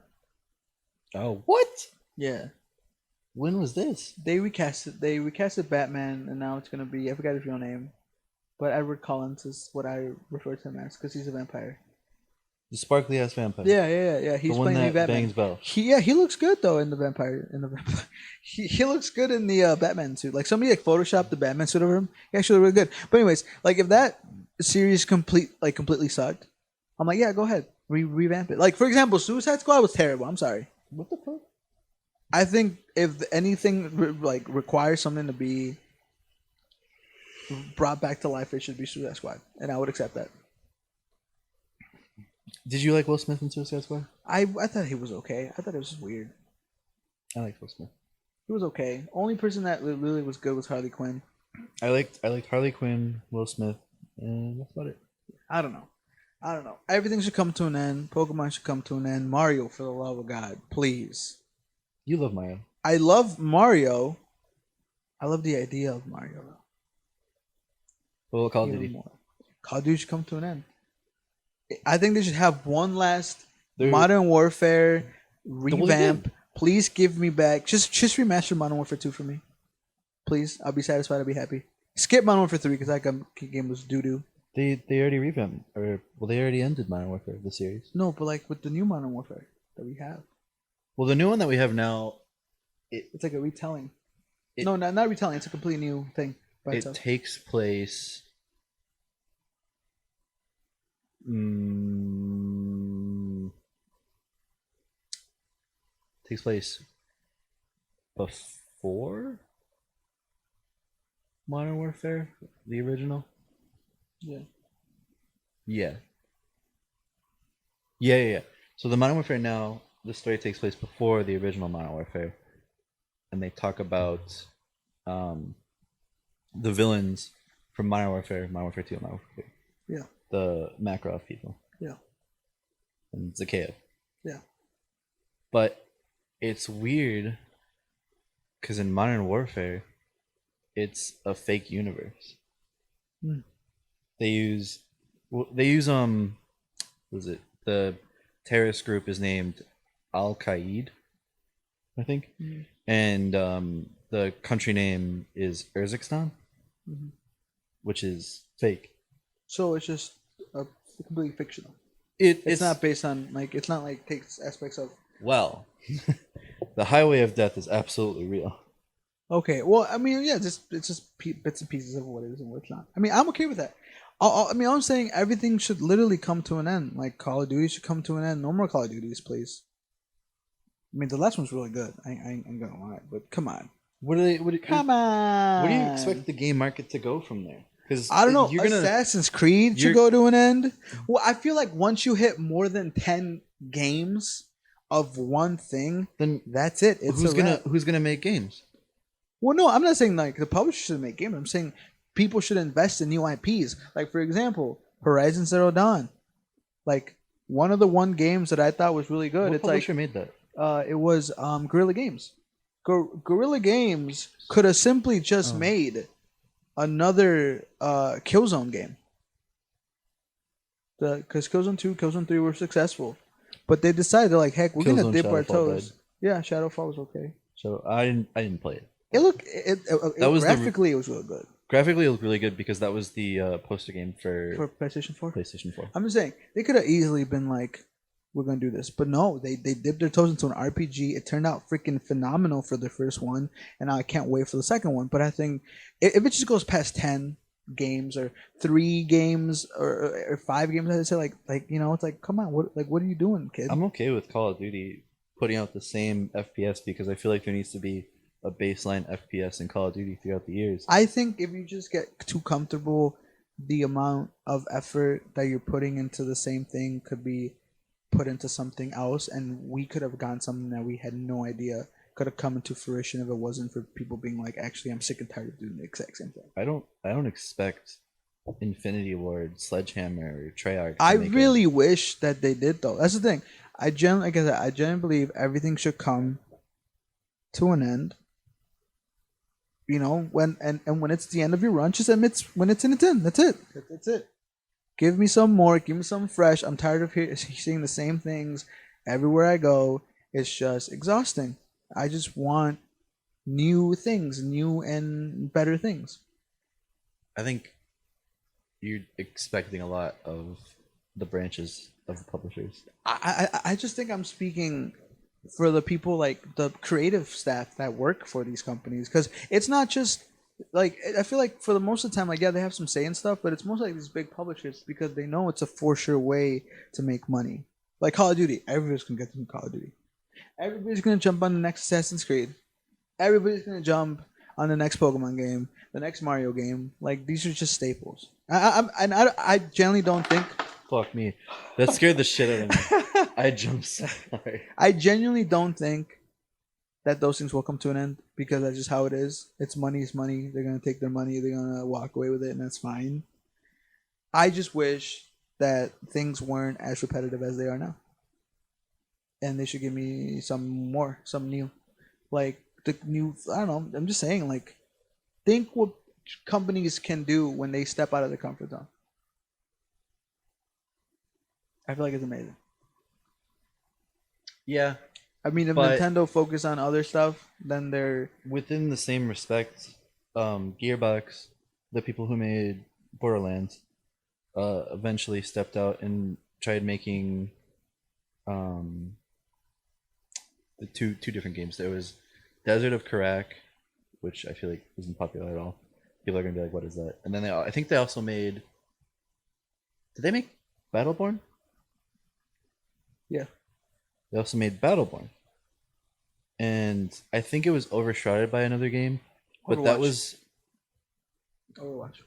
Oh, what? Yeah, When was this? they recasted. They recasted Batman, and now it's gonna be, I forgot his real name, but Edward Collins is what I refer to him as because he's a vampire. The sparkly ass vampire. Yeah. The He's one playing the that Batman. bangs Belle. He looks good though in the vampire. He looks good in the Batman suit. Like somebody like photoshopped the Batman suit over him. He actually looked really good. But anyways, like if that series completely sucked, I'm like, yeah, go ahead, revamp it. Like for example, Suicide Squad was terrible. I'm sorry. What the fuck? I think if anything requires something to be brought back to life, it should be Suicide Squad, and I would accept that. Did you like Will Smith in Suicide Squad? I thought he was okay. I thought it was just weird. I liked Will Smith. He was okay. Only person that really was good was Harley Quinn. I liked Harley Quinn, Will Smith, and that's about it. I don't know. Everything should come to an end. Pokemon should come to an end. Mario, for the love of God, please. You love Mario. I love Mario. I love the idea of Mario, though. Well, Call of Even Duty. more. Call of Duty should come to an end. I think they should have one last They're- Modern Warfare Well, they revamp. did. Please give me back. Just remaster Modern Warfare 2 for me. Please. I'll be satisfied. I'll be happy. Skip Modern Warfare 3 because that game was doo-doo. They already revamped, they already ended Modern Warfare, the series. No, but like with the new Modern Warfare that we have. Well, the new one that we have now, It's like a retelling. It- No, not retelling. It's a completely new thing by it itself. takes place. Takes place before Modern Warfare, the original. Yeah. Yeah. Yeah. So the Modern Warfare now, the story takes place before the original Modern Warfare, and they talk about the villains from Modern Warfare 2, and Modern Warfare 3. Yeah. The Makarov people. Yeah. And Zakhaev. Yeah. But it's weird because in Modern Warfare, it's a fake universe. Hmm. They use what was it? The terrorist group is named Al Qaeda, I think, and the country name is Urzikstan, which is fake. So it's just completely fictional. It's It's not based on it's not like takes aspects of. well, the highway of death is absolutely real. Okay, well, I mean, yeah, it's just bits and pieces of what it is and what's not. I mean, I'm okay with that. I mean, I'm saying everything should literally come to an end. Like Call of Duty should come to an end. No more Call of Duties, please. I mean, the last one's really good. I ain't gonna lie, but come on. Come on. What do you expect the game market to go from there? Because I don't know. You're gonna Assassin's Creed should go to an end. Well, I feel like once you hit more than 10 games of one thing, then that's it. It's who's gonna make games? Well, no, I'm not saying like the publisher should make games. I'm saying people should invest in new IPs. Like for example, Horizon Zero Dawn. Like one of the games that I thought was really good. What It's publisher like made that? it was Guerrilla Games. Guerrilla Games could have simply just made another Killzone game. Because Killzone 2, Killzone 3 were successful, but they decided they're like, heck, we're gonna Killzone dip our Shadowfall toes. died. Yeah, Shadowfall was okay. So I didn't play it. It looked That was graphically it was really good Graphically, it looked really good because that was the poster game for PlayStation 4. PlayStation 4. I'm just saying they could have easily been like, we're gonna do this, but no, they dipped their toes into an RPG. It turned out freaking phenomenal for the first one, and I can't wait for the second one. But I think if it just goes past 10 games or 3 games or 5 games, I'd say like it's like, come on, what are you doing, kid? I'm okay with Call of Duty putting out the same FPS because I feel like there needs to be a baseline FPS in Call of Duty throughout the years. I think if you just get too comfortable, the amount of effort that you're putting into the same thing could be put into something else, and we could have gotten something that we had no idea could have come into fruition if it wasn't for people being like, actually, I'm sick and tired of doing the exact same thing. I don't expect Infinity Ward, Sledgehammer, Treyarch. I really wish that they did though. That's the thing. Like I said, I genuinely believe everything should come to an end. You know, and when it's the end of your run, just admit when it's in its end. That's it. That's it. Give me some more. Give me something fresh. I'm tired of seeing the same things everywhere I go. It's just exhausting. I just want new things, new and better things. I think you're expecting a lot of the branches of the publishers. I just think I'm speaking for the people like the creative staff that work for these companies, because it's not just like, I feel like for the most of the time, like, yeah, they have some say in stuff, but it's most like these big publishers because they know it's a for sure way to make money. Like Call of Duty, everybody's gonna get some Call of Duty. Everybody's gonna jump on the next Assassin's Creed. Everybody's gonna jump on the next Pokemon game, the next Mario game. Like, these are just staples. I generally don't think. Fuck me, that scared the shit out of me. I jumped so hard. I genuinely don't think that those things will come to an end, because that's just how it is. It's money is money. They're gonna take their money. They're gonna walk away with it, and that's fine. I just wish that things weren't as repetitive as they are now, and they should give me some more, some new, like the new. I don't know. I'm just saying, like, think what companies can do when they step out of their comfort zone. I feel like it's amazing. Yeah, I mean, if but Nintendo focus on other stuff, then they're within the same respect, Gearbox, the people who made Borderlands, eventually stepped out and tried making the two different games. There was Desert of Karak, which I feel like isn't popular at all. People are gonna be like, "What is that?" And then I think they also made. Did they make Battleborn? yeah. They also made Battleborn, and I think it was overshadowed by another game, but that Overwatch. was Overwatch.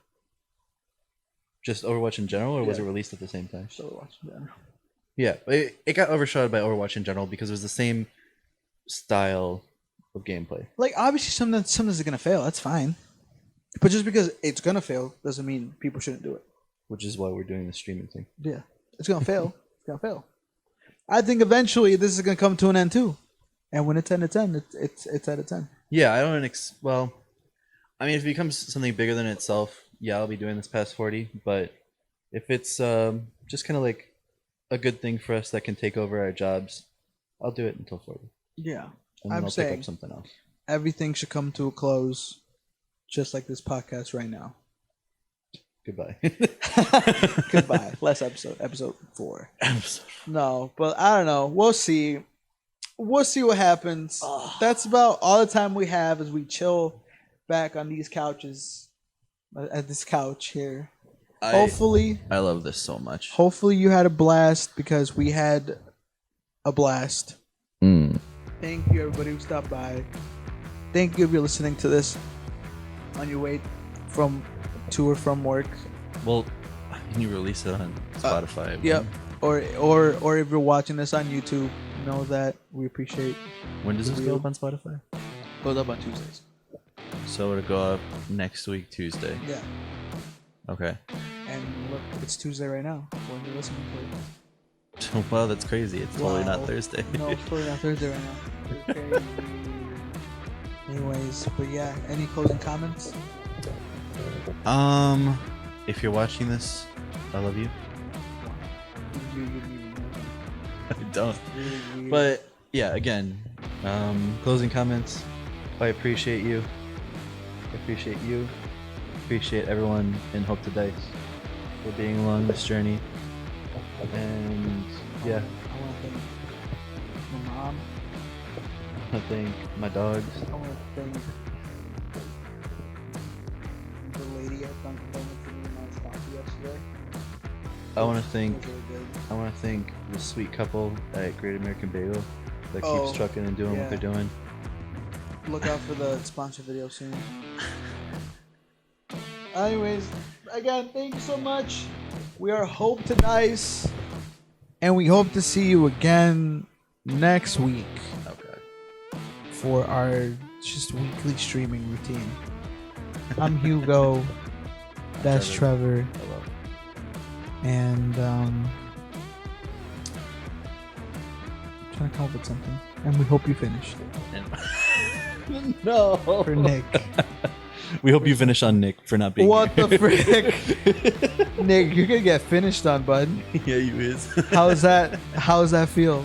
just Overwatch in general, or was Yeah. it released at the same time? Just Overwatch. Yeah. Yeah, it got overshadowed by Overwatch in general because it was the same style of gameplay. Like, obviously, something's gonna fail. That's fine. But just because it's gonna fail doesn't mean people shouldn't do it. Which is why we're doing the streaming thing. Yeah, it's gonna fail. It's gonna fail. I think eventually this is gonna come to an end too, and when it's at its end, it's at its end. Yeah, I don't. Well, I mean, if it becomes something bigger than itself, yeah, I'll be doing this past 40. But if it's just kind of like a good thing for us that can take over our jobs, I'll do it until 40. Yeah, And then I'm I'll pick saying up something else. everything should come to a close, just like this podcast right now. Goodbye. Goodbye. Last episode 4. No, but I don't know. We'll see. We'll see what happens. That's about all the time we have as we chill back on these couches, at this couch here. Hopefully, I love this so much. hopefully you had a blast, because we had a blast. Thank you, everybody who stopped by. Thank you if you're listening to this on your way to or from work. Well, can you release it on Spotify? Yep. Or if you're watching this on YouTube, know that we appreciate. When does this go up on Spotify? Goes up on Tuesdays. So it'll go up next week, Tuesday. Yeah. Okay. And look, it's Tuesday right now when you're listening to it. Wow, that's crazy. It's totally Wow. not Thursday. No, it's totally not Thursday right now. Okay. Anyways, but yeah, any closing comments? If you're watching this, I love you. I don't. But yeah, again, closing comments. I appreciate you. I appreciate you. Appreciate everyone in Hope to Dice for being along this journey. And yeah, I want to thank my mom. I thank my dogs. I want to thank the lady at Dunkin' Donuts for me my coffee yesterday. I want to It thank was really good. I want to thank the sweet couple at Great American Bagel that Oh, keeps trucking and doing yeah. what they're doing. Look out for the sponsor video soon. Anyways, again, thank you so much. We are Hope to Dice, and we hope to see you again next week Okay. for our just weekly streaming routine. I'm Hugo. That's Trevor. Hello. And trying to come up with something. And we hope you finished No. for Nick. We hope you finish on Nick for not being What here. the frick? Nick, you're gonna get finished on, bud. Yeah, you is. How's that feel?